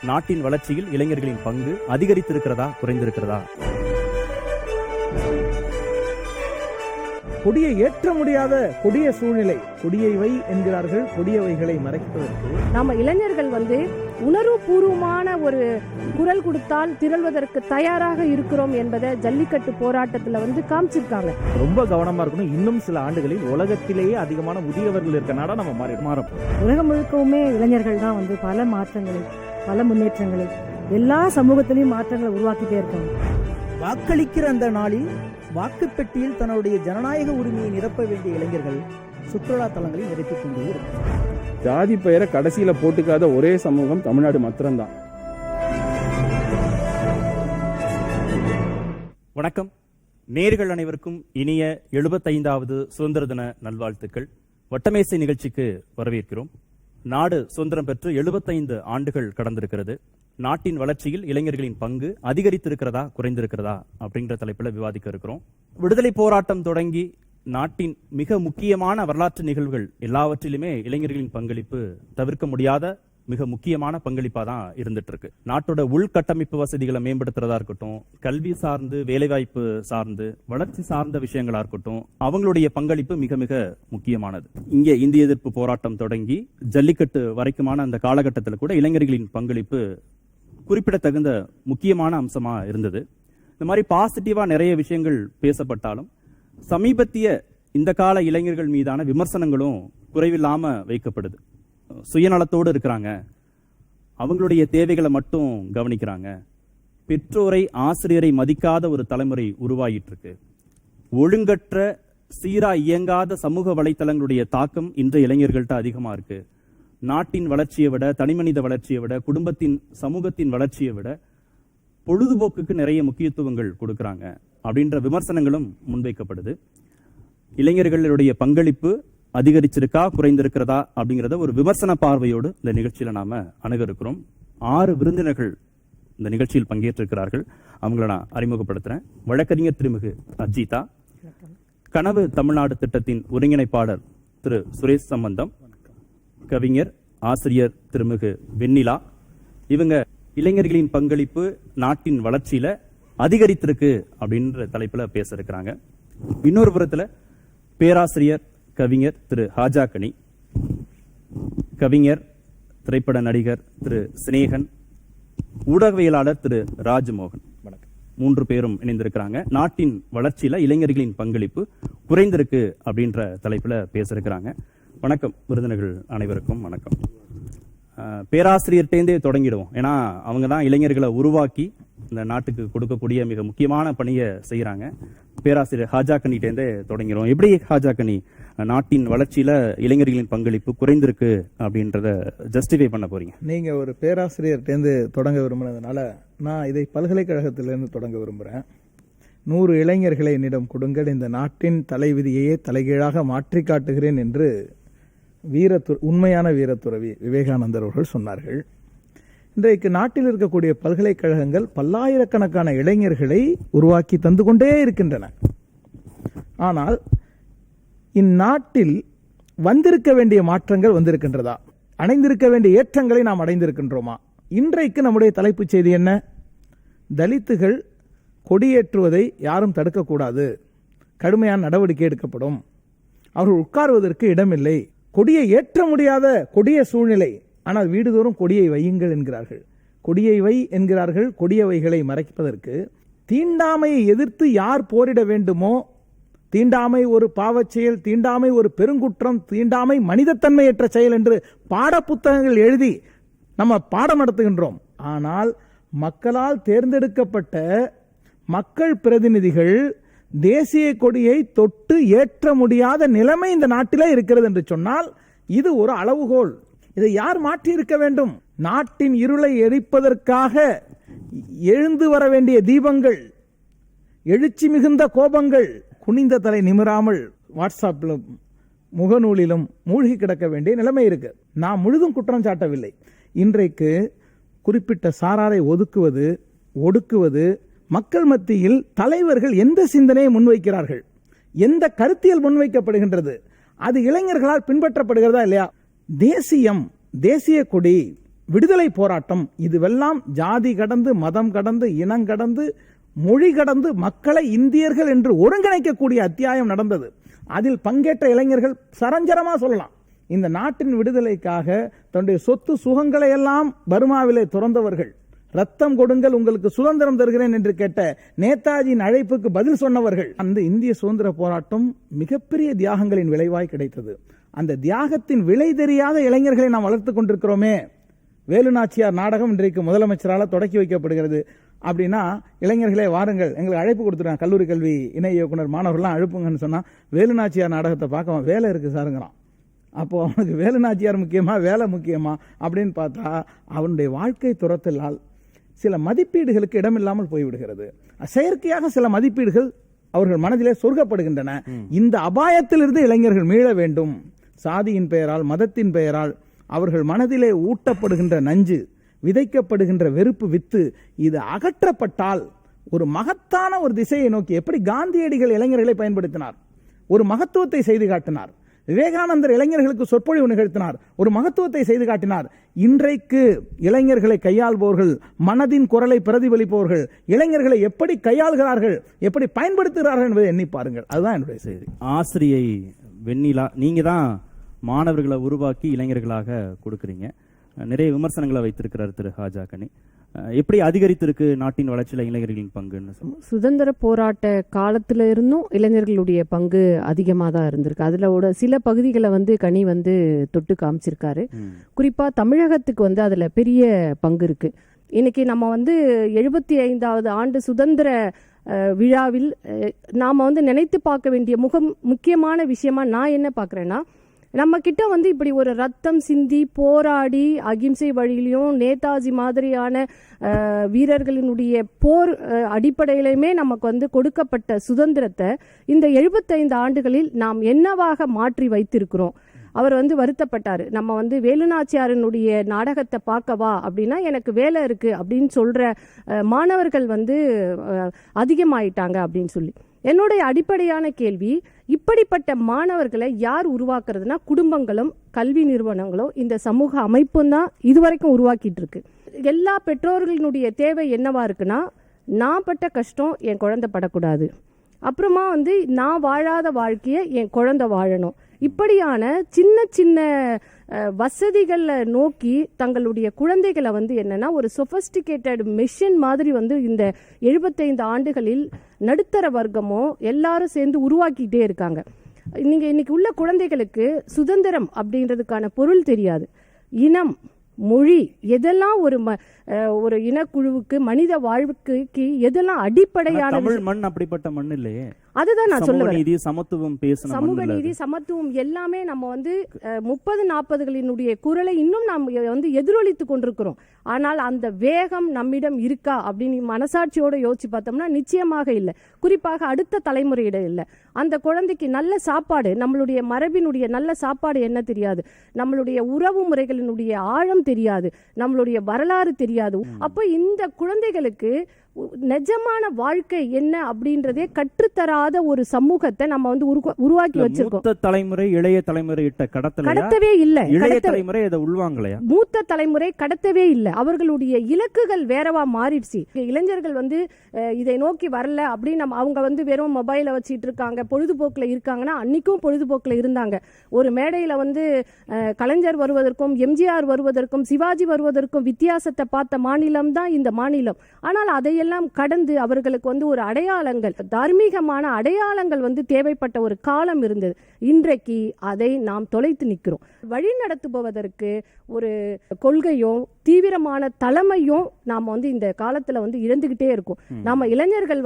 நாட்டின் வளர்ச்சியில் இளைஞர்களின் பங்கு அதிகரித்திருக்கிறதா குறைந்திருக்கிறதா? கொடியை ஏற்ற முடியாத கொடிய சூழ்நிலை. கொடியை வை என்கிறார்கள், கொடியவைகளை மறைப்பதற்கு. நாம இளைஞர்கள் உணர்வு பூர்வமான ஒரு குரல் கொடுத்தால் திரள்வதற்கு தயாராக இருக்கிறோம் என்பதை ஜல்லிக்கட்டு போராட்டத்துல காமிச்சிருக்காங்க. ரொம்ப கவனமா இருக்கணும். இன்னும் சில ஆண்டுகளில் உலகத்திலேயே அதிகமான முதியவர்கள் இருக்க நாடா நம்ம மாறப்போம். உலகம் முழுக்கவுமே இளைஞர்கள் தான் பல மாற்றங்களை, பல முன்னேற்றங்களை, எல்லா சமூகத்திலையும் மாற்றங்களை உருவாக்கிட்டே இருக்காங்க. வாக்களிக்கிற அந்த நாளில் வாக்குப்பெட்டியில் தன்னுடைய ஜனநாயக உரிமையை நிரப்ப வேண்டிய இளைஞர்கள் சுற்றுலா தலங்களை நிரப்பிக் கொண்டே இருக்கிறார். ஜாதி பெயரை கடைசியில போட்டுக்காத ஒரே சமூகம் தமிழ்நாடு மாத்திரம்தான். வணக்கம் நேயர்கள் அனைவருக்கும் இனிய 75வது சுதந்திர தின நல்வாழ்த்துக்கள். வட்டமேசை நிகழ்ச்சிக்கு வரவேற்கிறோம். நாடு சுதந்திரம் பெற்று 75 ஆண்டுகள் கடந்திருக்கிறது. நாட்டின் வளர்ச்சியில் இளைஞர்களின் பங்கு அதிகரித்திருக்கிறதா குறைந்திருக்கிறதா அப்படிங்கிற தலைப்பில் விவாதிக்க இருக்கிறோம். விடுதலை போராட்டம் தொடங்கி நாட்டின் மிக முக்கியமான வரலாற்று நிகழ்வுகள் எல்லாவற்றிலுமே இளைஞர்களின் பங்களிப்பு தவிர்க்க முடியாத மிக முக்கியமான பங்களிப்பா தான் இருந்துட்டு இருக்கு. நாட்டோட உள்கட்டமைப்பு வசதிகளை மேம்படுத்துறதா இருக்கட்டும், கல்வி சார்ந்து, வேலைவாய்ப்பு சார்ந்து, வளர்ச்சி சார்ந்த விஷயங்களா இருக்கட்டும், அவங்களுடைய பங்களிப்பு மிக மிக முக்கியமானது. இங்கே இந்திய எதிர்ப்பு போராட்டம் தொடங்கி ஜல்லிக்கட்டு வரைக்குமான அந்த காலகட்டத்தில் கூட இளைஞர்களின் பங்களிப்பு குறிப்பிடத்தகுந்த முக்கியமான அம்சமா இருந்தது. இந்த மாதிரி பாசிட்டிவா நிறைய விஷயங்கள் பேசப்பட்டாலும் சமீபத்திய இந்த கால இளைஞர்கள் மீதான விமர்சனங்களும் குறைவில்லாம வைக்கப்படுது. சுயநலத்தோடு இருக்கிறாங்க, அவங்களுடைய தேவைகளை மட்டும் கவனிக்கிறாங்க, பெற்றோரை ஆசிரியரை மதிக்காத ஒரு தலைமுறை உருவாகிட்டு இருக்கு, ஒழுங்கற்ற சீரா இயங்காத சமூக வலைத்தளங்களுடைய தாக்கம் இன்றைய இளைஞர்கள்ட்ட அதிகமா இருக்கு, நாட்டின் வளர்ச்சியை விட, தனிமனித வளர்ச்சியை விட, குடும்பத்தின் சமூகத்தின் வளர்ச்சியை விட பொழுதுபோக்குக்கு நிறைய முக்கியத்துவங்கள் கொடுக்கறாங்க அப்படின்ற விமர்சனங்களும் முன்வைக்கப்படுது. இளைஞர்களுடைய பங்களிப்பு அதிகரிச்சிருக்கா குறைந்திருக்கிறதா அப்படிங்கிறத ஒரு விமர்சன பார்வையோடு இந்த நிகழ்ச்சியில நாம அணுக இருக்கிறோம். 6 விருந்தினர்கள் இந்த நிகழ்ச்சியில் பங்கேற்றிருக்கிறார்கள். அவங்கள நான் அறிமுகப்படுத்துறேன். வழக்கறிஞர் திருமிகு அஜிதா, கனவு தமிழ்நாடு திட்டத்தின் ஒருங்கிணைப்பாளர் திரு சுரேஷ் சம்பந்தம், கவிஞர் ஆசிரியர் திருமிகு வெண்ணிலா. இவங்க இளைஞர்களின் பங்களிப்பு நாட்டின் வளர்ச்சியில அதிகரித்திருக்கு அப்படின்ற தலைப்புல பேச இருக்கிறாங்க. இன்னொரு புறத்துல பேராசிரியர் கவிஞர் திரு ஹாஜாக்கனி, கவிஞர் திரைப்பட நடிகர் திரு சினேகன், ஊடகவியலாளர் திரு ராஜ்மோகன். வணக்கம். 3 பேரும் இணைந்திருக்கிறாங்க. நாட்டின் வளர்ச்சியில இளைஞர்களின் பங்களிப்பு குறைந்திருக்கு அப்படின்ற தலைப்புல பேச இருக்கிறாங்க. வணக்கம் விருந்தினர்கள் அனைவருக்கும் வணக்கம். பேராசிரியர்கிட்டேருந்தே தொடங்கிடுவோம். ஏன்னா அவங்க தான் இளைஞர்களை உருவாக்கி இந்த நாட்டுக்கு கொடுக்கக்கூடிய மிக முக்கியமான பணியை செய்யறாங்க. பேராசிரியர் ஹாஜாக்கனிட்டேருந்தே தொடங்கிறோம். எப்படி ஹாஜாக்கனி நாட்டின் வளர்ச்சியில இளைஞர்களின் பங்களிப்பு குறைந்திருக்கு அப்படின்றத ஜஸ்டிஃபை பண்ண போறீங்க? நீங்க ஒரு பேராசிரியர்கிட்டேருந்து தொடங்க விரும்பினதுனால நான் இதை பல்கலைக்கழகத்திலிருந்து தொடங்க விரும்புறேன். 100 இளைஞர்களை என்னிடம் கொடுங்கள், இந்த நாட்டின் தலைவிதியையே தலைகீழாக மாற்றி காட்டுகிறேன் என்று உண்மையான வீரத்துறவி விவேகானந்தர் அவர்கள் சொன்னார்கள். இன்றைக்கு நாட்டில் இருக்கக்கூடிய பல்கலைக்கழகங்கள் பல்லாயிரக்கணக்கான இளைஞர்களை உருவாக்கி தந்து கொண்டே இருக்கின்றன. ஆனால் இந்நாட்டில் வந்திருக்க வேண்டிய மாற்றங்கள் வந்திருக்கின்றதா? அடைந்திருக்க வேண்டிய ஏற்றங்களை நாம் அடைந்திருக்கின்றோமா? இன்றைக்கு நம்முடைய தலைப்புச் செய்தி என்ன? தலித்துகள் கொடியேற்றுவதை யாரும் தடுக்கக்கூடாது, கடுமையான நடவடிக்கை எடுக்கப்படும், அவர்கள் உட்காருவதற்கு இடமில்லை, கொடியை ஏற்ற முடியாத கொடிய சூழ்நிலை, ஆனால் வீடுதோறும் கொடியை வையுங்கள் என்கிறார்கள். கொடியை வை என்கிறார்கள். கொடியவைகளை மறைப்பதற்கு தீண்டாமையை எதிர்த்து யார் போரிட வேண்டுமோ, தீண்டாமை ஒரு பாவச் செயல், தீண்டாமை ஒரு பெருங்குற்றம், தீண்டாமை மனிதத்தன்மையற்ற செயல் என்று பாட புத்தகங்கள் எழுதி நம்ம பாடம் நடத்துகின்றோம். ஆனால் மக்களால் தேர்ந்தெடுக்கப்பட்ட மக்கள் பிரதிநிதிகள் தேசிய கொடியை தொட்டு ஏற்ற முடியாத நிலைமை இந்த நாட்டிலே இருக்கிறது என்று சொன்னால் இது ஒரு அளவுகோல். இதை யார் மாற்றி இருக்க வேண்டும்? நாட்டின் இருளை எரிப்பதற்காக எழுந்து வர வேண்டிய தீபங்கள், எழுச்சி மிகுந்த கோபங்கள், குனிந்த தலை நிமிராமல் வாட்ஸ்அப்பிலும் முகநூலிலும் மூழ்கி கிடக்க வேண்டிய நிலைமை இருக்கு. நான் முழுதும் குற்றம் சாட்டவில்லை. இன்றைக்கு குறிப்பிட்ட சாராரை ஒதுக்குவது, ஒடுக்குவது, மக்கள் மத்தியில் தலைவர்கள் எந்த சிந்தனையை முன்வைக்கிறார்கள், எந்த கருத்தியல் முன்வைக்கப்படுகின்றது, அது இளைஞர்களால் பின்பற்றப்படுகிறதா இல்லையா? தேசியம், தேசிய கொடி, விடுதலை போராட்டம் இதுவெல்லாம் ஜாதி கடந்து, மதம் கடந்து, இனம் கடந்து, மொழி கடந்து மக்களை இந்தியர்கள் என்று ஒருங்கிணைக்கக்கூடிய அத்தியாயம் நடந்தது. அதில் பங்கேற்ற இளைஞர்கள் சரஞ்சரமா சொல்லலாம். இந்த நாட்டின் விடுதலைக்காக தன்னுடைய சொத்து சுகங்களை எல்லாம் பர்மாவிலே துறந்தவர்கள், ரத்தம் கொடுங்கள் உங்களுக்கு சுதந்திரம் தருகிறேன் என்று கேட்ட நேதாஜியின் அழைப்புக்கு பதில் சொன்னவர்கள். அந்த இந்திய சுதந்திர போராட்டம் மிகப்பெரிய தியாகங்களின் விளைவாய் கிடைத்தது. அந்த தியாகத்தின் விலை தெரியாத இளைஞர்களை நாம் வளர்த்து கொண்டிருக்கிறோமே. வேலுநாச்சியார் நாடகம் இன்றைக்கு முதலமைச்சரால் தொடக்கி வைக்கப்படுகிறது. அப்படின்னா இளைஞர்களே வாருங்கள், எங்களுக்கு அழைப்பு கொடுத்துருக்காங்க, கல்லூரி கல்வி இணை இயக்குனர் மாணவர்கள்லாம் அழுப்புங்கன்னு சொன்னா வேலுநாச்சியார் நாடகத்தை பார்க்க வேலை இருக்கு சாருங்கிறான். அப்போ அவனுக்கு வேலுநாச்சியார் முக்கியமா வேலை முக்கியமா அப்படின்னு பார்த்தா அவனுடைய வாழ்க்கை துரத்தலால் சில மதிப்பீடுகளுக்கு இடமில்லாமல் போய்விடுகிறது. செயற்கையாக சில மதிப்பீடுகள் அவர்கள் மனதிலே சொர்க்கப்படுகின்றன. இந்த அபாயத்திலிருந்து இளைஞர்கள் மீள வேண்டும். சாதியின் பெயரால், மதத்தின் பெயரால் அவர்கள் மனதிலே ஊட்டப்படுகின்ற நஞ்சு, விதைக்கப்படுகின்ற வெறுப்பு வித்து இது அகற்றப்பட்டால் ஒரு மகத்தான ஒரு திசையை நோக்கி, எப்படி காந்தியடிகள் இளைஞர்களை பயன்படுத்தினார், ஒரு மகத்துவத்தை செய்து காட்டினார். விவேகானந்தர் இளைஞர்களுக்கு சொற்பொழிவு நிகழ்த்தினார், ஒரு மகத்துவத்தை செய்து காட்டினார். இன்றைக்கு இளைஞர்களை கையாள்பவர்கள், மனதின் குரலை பிரதிபலிப்பவர்கள் இளைஞர்களை எப்படி கையாளுகிறார்கள், எப்படி பயன்படுத்துகிறார்கள் என்பதை எண்ணி பாருங்கள். அதுதான் என்னுடைய செய்தி. ஆசிரியை வெண்ணிலா, நீங்க தான் மாணவர்களை உருவாக்கி இளைஞர்களாக கொடுக்குறீங்க. நிறைய விமர்சனங்களை வைத்திருக்கிறார் திரு ஹாஜா கனி. எப்படி அதிகரித்திருக்கு நாட்டின் வளர்ச்சியில் இளைஞர்களின் பங்குன்னு சொல்லுங்க. சுதந்திர போராட்ட காலத்துல இருந்தும் இளைஞர்களுடைய பங்கு அதிகமாக தான் இருந்திருக்கு. அதுல சில பகுதிகளை கனி தொட்டு காமிச்சிருக்காரு. குறிப்பா தமிழகத்துக்கு அதுல பெரிய பங்கு இருக்கு. இன்னைக்கு நம்ம 75வது ஆண்டு சுதந்திர விழாவில் நாம நினைத்து பார்க்க வேண்டிய முக்கியமான விஷயமா நான் என்ன பார்க்கறேன்னா, நம்ம கிட்ட இப்படி ஒரு ரத்தம் சிந்தி போராடி அகிம்சை வழியிலையும் நேதாஜி மாதிரியான வீரர்களினுடைய போர் அடிப்படையிலுமே நமக்கு கொடுக்கப்பட்ட சுதந்திரத்தை இந்த 75 ஆண்டுகளில் நாம் என்னவாக மாற்றி வைத்திருக்கிறோம். அவர் வருத்தப்பட்டாரு. நம்ம வேலுநாச்சியாரனுடைய நாடகத்தை பார்க்கவா அப்படின்னா எனக்கு வேலை இருக்கு அப்படின்னு சொல்ற மாணவர்கள் அதிகமாயிட்டாங்க அப்படின்னு சொல்லி. என்னுடைய அடிப்படையான கேள்வி, இப்படிப்பட்ட மாணவர்களை யார் உருவாக்குறதுனா குடும்பங்களும் கல்வி நிறுவனங்களும் இந்த சமூக அமைப்பும் தான் இதுவரைக்கும் உருவாக்கிட்டு இருக்கு. எல்லா பெற்றோர்களினுடைய தேவை என்னவா இருக்குன்னா, நான் பட்ட கஷ்டம் என் குழந்தை படக்கூடாது, அப்புறமா நான் வாழாத வாழ்க்கையை என் குழந்தை வாழணும். இப்படியான சின்ன சின்ன வசதிகளை நோக்கி தங்களுடைய குழந்தைகளை என்னன்னா ஒரு சொபஸ்டிகேட்டட் மெஷின் மாதிரி இந்த 75 ஆண்டுகளில் நடுத்தர வர்க்கமோ எல்லாரும் சேர்ந்து உருவாக்கிட்டே இருக்காங்க. நீங்க இன்னைக்கு உள்ள குழந்தைகளுக்கு சுதந்திரம் அப்படின்றதுக்கான பொருள் தெரியாது. இனம், மொழி எதெல்லாம் ஒரு இனக்குழுவுக்கு, மனித வாழ்வுக்கு எதெல்லாம் அடிப்படையான தமிழ் மண் அப்படிப்பட்ட மண் இல்லையே. அதுதான் நான் சொல்லுவேன். நீதி, சமத்துவம் பேசணும். சமூக நீதி, சமத்துவம் எல்லாமே நம்ம 30-40களினுடைய குரலை இன்னும் நாம் எதிரொலித்து கொண்டிருக்கிறோம். ஆனால் அந்த வேகம் நம்மிடம் இருக்கா அப்படின்னு மனசாட்சியோட யோசிச்சு பார்த்தோம்னா நிச்சயமாக இல்லை. குறிப்பாக அடுத்த தலைமுறையிட இல்லை. அந்த குழந்தைக்கு நல்ல சாப்பாடு, நம்மளுடைய மரபினுடைய நல்ல சாப்பாடு என்ன தெரியாது, நம்மளுடைய உறவு முறைகளினுடைய ஆழம் தெரியாது, நம்மளுடைய வரலாறு தெரியாது. அப்போ இந்த குழந்தைகளுக்கு நிஜமான வாழ்க்கை என்ன அப்படின்றதே கற்றுத்தராத ஒரு சமூகத்தை நம்ம உருவாக்கி வச்சிருக்கோம். மூத்த தலைமுறை இளைய தலைமுறை இட்ட கடத்தவே இல்லை. இளைய தலைமுறை இதை உள்வாங்கலையா? மூத்த தலைமுறை கடத்தவே இல்லை. அவர்களுடைய இலக்குகள் வேறவா மாறிடுச்சு. இளைஞர்கள் இதை நோக்கி வரல அப்படின்னு அவங்க வெறும் மொபைலை வச்சிட்டு இருக்காங்க, பொழுதுபோக்குல இருக்காங்கன்னா அன்னைக்கும் பொழுதுபோக்குல இருந்தாங்க. ஒரு மேடையில கலைஞர் வருவதற்கும் எம்ஜிஆர் வருவதற்கும் சிவாஜி வருவதற்கும் வித்தியாசத்தை பார்த்த மாநிலம் தான் இந்த மாநிலம். ஆனால் அதை எல்லாம் கடந்து அவர்களுக்கு ஒரு அடையாளங்கள், தார்மீகமான அடையாளங்கள் தேவைப்பட்ட ஒரு காலம் இருந்தது. இன்றைக்கு அதை நாம் தொலைத்து நிற்கிறோம். வழி நடத்துபவதற்கு ஒரு கொள்கையோ தீவிரமான தலைமையும் நாம இந்த காலத்துல இழந்துகிட்டே இருக்கும். நாம இளைஞர்கள்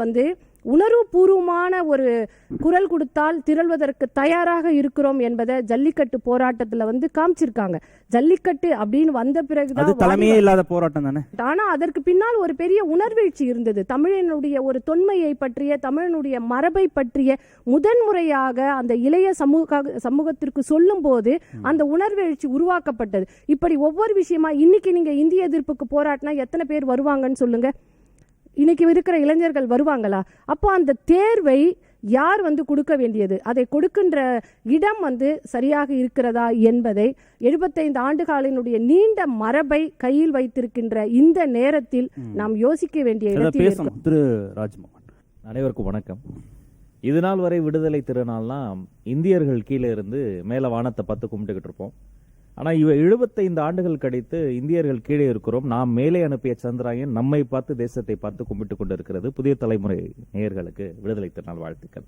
உணர்வுபூர்வமான ஒரு குரல் கொடுத்தால் திரள்வதற்கு தயாராக இருக்கிறோம் என்பதை ஜல்லிக்கட்டு போராட்டத்துல காமிச்சிருக்காங்க. ஜல்லிக்கட்டு அப்படின்னு வந்த பிறகுதான் தலைமையே இல்லாத போராட்டம் தானே. ஆனா அதற்கு பின்னால் ஒரு பெரிய உணர்வீழ்ச்சி இருந்தது. தமிழனுடைய ஒரு தொன்மையை பற்றிய, தமிழனுடைய மரபை பற்றிய முதன்முறையாக அந்த இளைய சமூகத்திற்கு சொல்லும் போது அந்த உணர்வெழுச்சி உருவாக்கப்பட்டது. இப்படி ஒவ்வொரு விஷயமா இன்னைக்கு நீங்க இந்திய எதிர்ப்புக்கு போராட்டினா எத்தனை பேர் வருவாங்கன்னு சொல்லுங்க? இன்னைக்கு இருக்கிற இளைஞர்கள் வருவாங்களா? அப்போ அந்த தேர்வை யார் வந்து கொடுக்க வேண்டியது, அதை கொடுக்கின்ற இடம் வந்து சரியாக இருக்கிறதா என்பதை 75 ஆண்டுகாலினுடைய நீண்ட மரபை கையில் வைத்திருக்கின்ற இந்த நேரத்தில் நாம் யோசிக்க வேண்டிய இடத்தில் இருக்கிறோம். திரு ராஜ்மோகன். அனைவருக்கும் வணக்கம். இது நாள் வரை விடுதலை திருநாள்லாம் இந்தியர்கள் கீழே இருந்து மேல வானத்தை பார்த்து கும்பிட்டுக்கிட்டு இருப்போம். ஆனா 75 ஆண்டுகள் கழித்து இந்தியர்கள் கீழே இருக்கிறோம். நாம் மேலே அனுப்பிய சந்திராயன் நம்மை பார்த்து தேசத்தை பார்த்து கும்பிட்டு கொண்டு இருக்கிறது. புதிய தலைமுறை நேயர்களுக்கு விடுதலை திருநாள் வாழ்த்துக்கள்.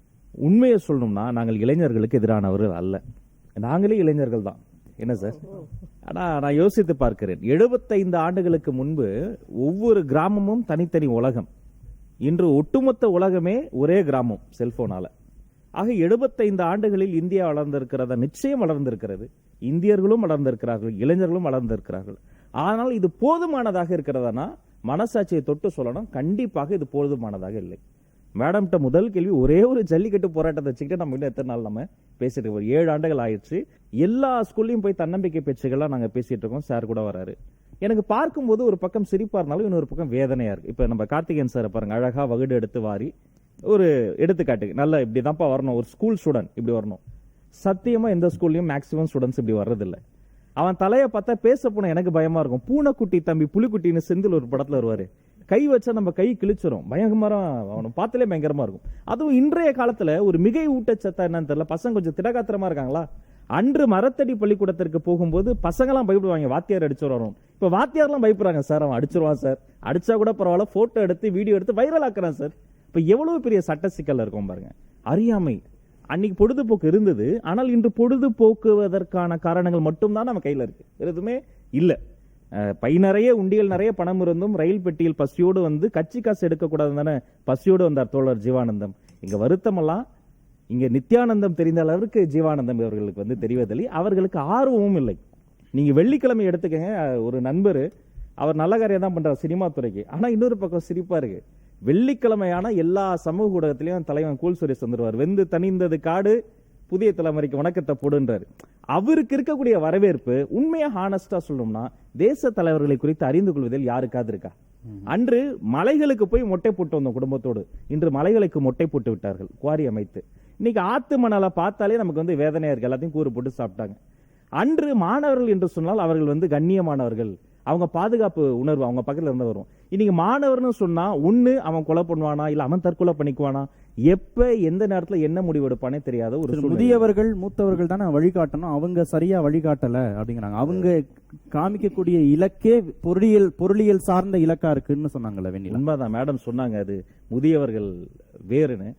உண்மையை சொல்லணும்னா நாங்கள் இளைஞர்களுக்கு எதிரானவர்கள் அல்ல, நாங்களே இளைஞர்கள் தான். என்ன சார்? ஆனா நான் யோசித்து பார்க்கிறேன், 75 ஆண்டுகளுக்கு முன்பு ஒவ்வொரு கிராமமும் தனித்தனி உலகம். இன்று ஒட்டுமொத்த உலகமே ஒரே கிராமம் செல்போனால. ஆக 75 ஆண்டுகளில் இந்தியா வளர்ந்திருக்கிறதா? நிச்சயம் வளர்ந்திருக்கிறது. இந்தியர்களும் வளர்ந்திருக்கிறார்கள், இளைஞர்களும் வளர்ந்திருக்கிறார்கள். ஆனால் இது போதுமானதாக இருக்கிறதானா? மனசாட்சியை தொட்டு சொல்லணும், கண்டிப்பாக இது போதுமானதாக இல்லை. மேடம்கிட்ட முதல் கேள்வி, ஒரே ஒரு ஜல்லிக்கட்டு போராட்டத்தை வச்சுக்கிட்டு நம்ம இன்னும் எத்தனை நாள் நம்ம பேசிட்டு இருக்கோம்? 7 ஆண்டுகள் ஆயிடுச்சு. எல்லா ஸ்கூல்லையும் போய் தன்னம்பிக்கை பேச்சுகள்லாம் நாங்க பேசிட்டு இருக்கோம். சார் கூட வராரு. எனக்கு பார்க்கும்போது ஒரு பக்கம் சிரிப்பா இருந்தாலும் இன்னொரு பக்கம் வேதனையா இருக்கு. இப்ப நம்ம கார்த்திகேயன் சார் பாருங்க, அழகா வகுடு எடுத்து வாரி ஒரு எடுத்துக்காட்டு, நல்லா இப்படிதான்ப்பா வரணும், ஒரு ஸ்கூல் ஸ்டூடெண்ட் இப்படி வரணும். சத்தியமா எந்த ஸ்கூல்லயும் மேக்சிமம் ஸ்டூடெண்ட்ஸ் இப்படி வர்றதில்லை. அவன் தலையை பார்த்தா பேச போன எனக்கு பயமா இருக்கும். பூனைக்குட்டி தம்பி புலிக்குட்டின்னு செந்தில் ஒரு படத்துல வருவாரு, கை வச்சா நம்ம கை கிழிச்சிரும், பயங்கரமா அவனை பார்த்தாலே பயங்கரமா இருக்கும். அதுவும் இன்றைய காலத்துல ஒரு மிகை ஊட்டச்சத்தா என்னன்னு தெரியல, பசங்க கொஞ்சம் திடகாத்திரமா இருக்காங்களா. அன்று மரத்தடி பள்ளிக்கூடத்திற்கு போகும்போது பசங்கெல்லாம் பயப்படுவாங்க, வாத்தியார் அடிச்சிருவாரும். இப்ப வாத்தியார்லாம் பயப்படுறாங்க, சார் அவன் அடிச்சிருவான் சார், அடிச்சா கூட பரவாயில்ல, போட்டோ எடுத்து வீடியோ எடுத்து வைரல் ஆக்குறான் சார். இப்ப எவ்வளவு பெரிய சட்ட சிக்கல் இருக்கும் பாருங்க. அறியாமை. அன்னைக்கு பொழுதுபோக்கு இருந்தது, ஆனால் இன்று பொழுதுபோக்குவதற்கான காரணங்கள் மட்டும்தான் நம்ம கையில இருக்கு, எதுவுமே இல்ல. பை நிறைய உண்டியல் நிறைய பணம் இருந்தும் ரயில் பெட்டியில் பசியோடு வந்து கட்சி காசு எடுக்க கூடாதுன்னு தானே பசியோடு வந்தார் தோழர் ஜீவானந்தம். இங்க வருத்தமெல்லாம் இங்க நித்யானந்தம் தெரிந்த அளவிற்கு ஜீவானந்தம் இவர்களுக்கு வந்து தெரிவதில்லை, அவர்களுக்கு ஆர்வமும் இல்லை. நீங்க வெள்ளிக்கிழமை எடுத்துக்கங்க, ஒரு நண்பர் அவர் நல்ல காரியம் தான் பண்றார் சினிமா துறைக்கு. ஆனா இன்னொரு பக்கம் சிரிப்பா இருக்கு, வெள்ளிக்கிழமையான எல்லா சமூக ஊடகத்திலையும் தலைவன் கூல் சுரேஷ் வந்துருவார், வெந்து தனிந்தது காடு புதிய தலைமுறைக்கு வணக்கத்தை போடுன்றாரு. அவருக்கு இருக்கக்கூடிய வரவேற்பு உண்மையா ஹானஸ்டா சொல்லணும்னா தேச தலைவர்களை குறித்து அறிந்து கொள்வதில் யாருக்காவது இருக்கா? அன்று மலைகளுக்கு போய் மொட்டை போட்டு வந்தோம் குடும்பத்தோடு, இன்று மலைகளுக்கு மொட்டை போட்டு விட்டார்கள் குவாரி அமைத்து. இன்னைக்கு ஆத்து மணலை பார்த்தாலே நமக்கு வந்து வேதனையா இருக்கு, எல்லாத்தையும் கூறு போட்டு சாப்பிட்டாங்க. அன்று மாணவர்கள் என்று சொன்னால் அவர்கள் வந்து கண்ணியமானவர்கள், அவங்க பாதுகாப்பு உணர்வு அவங்க பக்கத்துல இருந்து வரும். இன்னைக்கு மாணவர்னு சொன்னா ஒண்ணு அவன் கொலை பண்ணுவானா, இல்ல அவன் தற்கொலை பண்ணிக்குவானா, எப்ப எந்த நேரத்துல என்ன முடிவு எடுப்பானே தெரியாத ஒரு முதியவர்கள் மூத்தவர்கள் தானே வழிகாட்டணும், அவங்க சரியா வழிகாட்டல அப்படிங்கிறாங்க. அவங்க காமிக்கக்கூடிய இலக்கே பொருளியல் சார்ந்த இலக்கா இருக்குன்னு சொன்னாங்கல்ல வெண்ணிலா. உண்மைதான், மேடம் சொன்னாங்க அது முதியவர்கள் வேறுன்னு.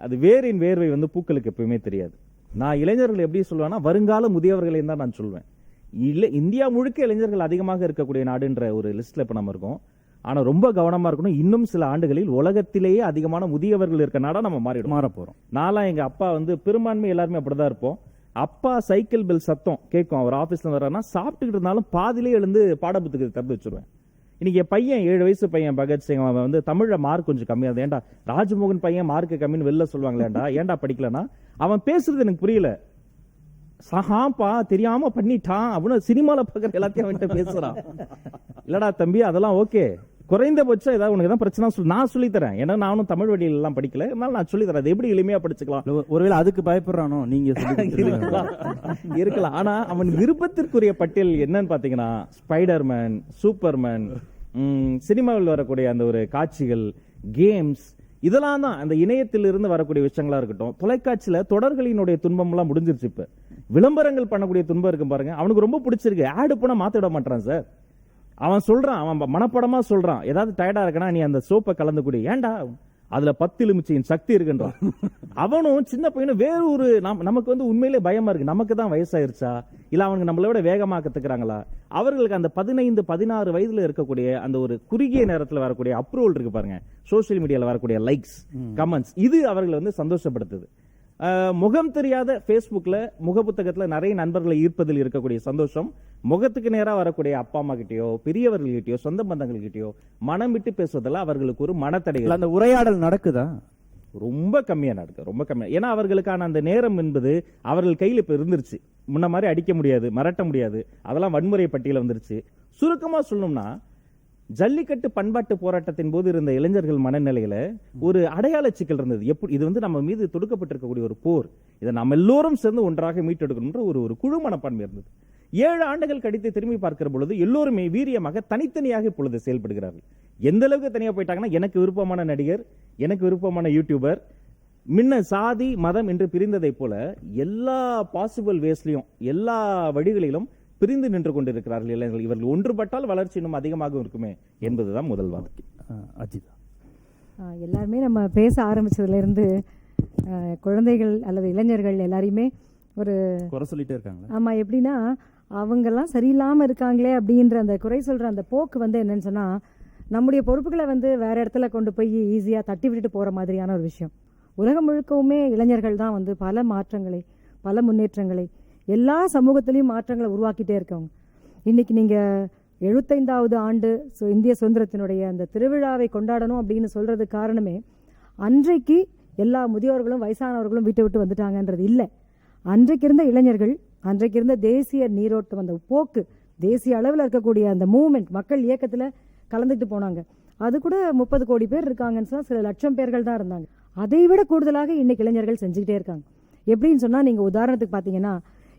அது வேரின் வேர்வை வந்து பூக்களுக்கு எப்பவுமே தெரியாது. நான் இளைஞர்கள் எப்படி சொல்லுவேன்னா வருங்கால முதியவர்களை தான் நான் சொல்வேன். இல்ல இந்தியா முழுக்க இளைஞர்கள் அதிகமாக இருக்கக்கூடிய நாடுன்ற ஒரு லிஸ்ட்ல இப்ப நம்ம இருக்கோம். ஆனா ரொம்ப கவனமா இருக்கணும், இன்னும் சில ஆண்டுகளில் உலகத்திலேயே அதிகமான முதியவர்கள் இருக்க நாடா நம்ம மாற போறோம். நான்லாம் எங்க அப்பா வந்து பெரும்பான்மை எல்லாருமே அப்படிதான் இருப்போம். அப்பா சைக்கிள் பெல் சத்தம் கேட்கும், அவர் ஆபீஸ்ல வர்றாருன்னா சாப்பிட்டுக்கிட்டு இருந்தாலும் பாதிலே எழுந்து பாடப்புத்தகத்தை திறந்து வச்சிருவேன். இன்னைக்கு என் பையன் 7 வயசு பையன் பகத்சிங், அவன் வந்து தமிழ்ல மார்க் கொஞ்சம் கம்மியா இருக்கு. ஏன்டா ராஜ்மோகன் பையன் மார்க் கம்மின்னு வெளில சொல்லுவாங்களேண்டா, ஏன்டா படிக்கலன்னா அவன் பேசுறது எனக்கு புரியல, சஹாப்பா தெரியாம பண்ணிட்டான் அப்படின்னு சினிமால பாக்குற எல்லாத்தையும் அவன்கிட்ட பேசுறான். இல்லடா தம்பி அதெல்லாம் ஓகே, குறைந்தபட்சம் ஏதாவது உனக்கு தான் பிரச்சனை சொல்லு, நான் சொல்லி தரேன். ஏன்னா நானும் தமிழ் வழியில எல்லாம் படிக்கல, அதனால நான் சொல்லி தரேன், அது எப்படி எளிமையா படிச்சுக்கலாம். ஒருவேளை அதுக்கு பயப்படுறானோ நீங்க இருக்கலாம். ஆனா அவன் விருப்பத்திற்குரிய பட்டியல் என்னன்னு பாத்தீங்கன்னா ஸ்பைடர்மேன், சூப்பர்மேன், சினிமாவில் வரக்கூடிய அந்த ஒரு காட்சிகள், கேம்ஸ், இதெல்லாம் தான் அந்த இணையத்தில் இருந்து வரக்கூடிய விஷயங்களா இருக்கட்டும். தொலைக்காட்சியில தொடர்களினுடைய துன்பம் எல்லாம் முடிஞ்சிருச்சு. இப்ப விளம்பரங்கள் பண்ணக்கூடிய துன்பம் இருக்கு பாருங்க, அவனுக்கு ரொம்ப பிடிச்சிருக்கு. ஆடு போனா மாத்த விட மாட்டான் சார். அவன் சொல்றான், அவன் மனப்படமா சொல்றான், ஏதாவது டயர்டா இருக்கனா நீ அந்த சோப்பை கலந்து கூடி, ஏன்டா அதுல 10 எலுமிச்சையின் சக்தி இருக்குன்றான். அவனும் சின்ன பையனும் வேற ஒரு நமக்கு வந்து உண்மையிலே பயமா இருக்கு, நமக்கு தான் வயசாயிருச்சா இல்ல அவனுக்கு நம்மளை விட வேகமா கத்துக்கிறாங்களா? அவர்களுக்கு அந்த 15, 16 வயதுல இருக்கக்கூடிய அந்த ஒரு குறுகிய நேரத்தில் வரக்கூடிய அப்ரூவல் இருக்கு பாருங்க, சோசியல் மீடியால வரக்கூடிய லைக்ஸ், கமெண்ட்ஸ், இது அவர்களை வந்து சந்தோஷப்படுத்துது. முகம் தெரியாத பேஸ்புக்ல முகப்புத்தகத்துல நிறைய நண்பர்களை ஈர்ப்பதில் இருக்கக்கூடிய சந்தோஷம், முகத்துக்கு நேரா வரக்கூடிய அப்பா அம்மா கிட்டயோ பெரியவர்கள் கிட்டயோ சொந்த பந்தங்கள் கிட்டயோ மனம் விட்டு பேசுவதில் அவர்களுக்கு ஒரு மனத்தடைகள். அந்த உரையாடல் நடக்குதா? ரொம்ப கம்மியா நடக்குது, ரொம்ப கம்மியா. ஏன்னா அவர்களுக்கான அந்த நேரம் என்பது அவர்கள் கையில் இப்ப இருந்துருச்சு. முன்ன மாதிரி அடிக்க முடியாது, மிரட்ட முடியாது, அதெல்லாம் வன்முறை பட்டியல வந்துருச்சு. சுருக்கமா சொல்லணும்னா ஜல்லிக்கட்டு பண்பாட்டு போராட்டத்தின் போது இருந்த இளைஞர்கள் மனநிலையில ஒரு அடையாள சிக்கல் இருந்தது. எப்படி இது வந்து நம்ம மீது தொடுக்கப்பட்டிருக்கக்கூடிய ஒரு போர், இதை நம்ம எல்லோரும் சேர்ந்து ஒன்றாக மீட்டெடுக்கணும்ன்ற ஒரு குழு மனப்பான்மை இருந்தது. 7 ஆண்டுகள் கழித்து திரும்பி பார்க்கிற பொழுது எல்லோருமே வீரியமாக தனித்தனியாக இப்பொழுது செயல்படுகிறார்கள். எந்த அளவுக்கு தனியா போயிட்டாங்கன்னா, எனக்கு விருப்பமான நடிகர், எனக்கு விருப்பமான யூடியூபர், முன்ன சாதி மதம் என்று பிரிந்ததை போல எல்லா பாசிபிள் வேஸ்லயும் எல்லா வழிகளிலும் பிரிந்து நின்று கொண்டிருக்கிறார்கள் இளைஞர்கள். இவர்கள் ஒன்றுபட்டால் வளர்ச்சி இன்னும் அதிகமாக இருக்குமே என்பதுதான் முதல் வாதம். அஜிதா, எல்லாருமே நம்ம பேச ஆரம்பிச்சதுல இருந்து குழந்தைகள் அல்லது இளைஞர்கள் எல்லாரையுமே ஒரு குறை சொல்லிட்டே இருக்காங்க. ஆமா, எப்படின்னா அவங்கெல்லாம் சரியில்லாம இருக்காங்களே அப்படின்ற அந்த குறை சொல்ற அந்த போக்கு வந்து என்னன்னு சொன்னா, நம்முடைய பொறுப்புகளை வந்து வேற இடத்துல கொண்டு போய் ஈஸியா தட்டி விட்டுட்டு போற மாதிரியான ஒரு விஷயம். உலகம் முழுக்கவுமே இளைஞர்கள் தான் வந்து பல மாற்றங்களை, பல முன்னேற்றங்களை, எல்லா சமூகத்திலையும் மாற்றங்களை உருவாக்கிட்டே இருக்கவங்க. இன்னைக்கு நீங்க 75வது ஆண்டு இந்திய சுதந்திரத்தினுடைய அந்த திருவிழாவை கொண்டாடணும் அப்படின்னு சொல்றதுக்கு காரணமே, அன்றைக்கு எல்லா முதியோர்களும் வயசானவர்களும் வீட்டை விட்டு வந்துட்டாங்கன்றது இல்லை. அன்றைக்கு இருந்த இளைஞர்கள், அன்றைக்கு இருந்த தேசிய நீரோட்டம், அந்த போக்கு, தேசிய அளவில் இருக்கக்கூடிய அந்த மூவ்மெண்ட், மக்கள் இயக்கத்துல கலந்துட்டு போனாங்க. அது கூட 30 கோடி பேர் இருக்காங்கன்னு சொன்னா சில லட்சம் பேர்கள் தான் இருந்தாங்க. அதை விட கூடுதலாக இன்னைக்கு இளைஞர்கள் செஞ்சுக்கிட்டே இருக்காங்க. எப்படின்னு சொன்னா, நீங்க உதாரணத்துக்கு பாத்தீங்கன்னா,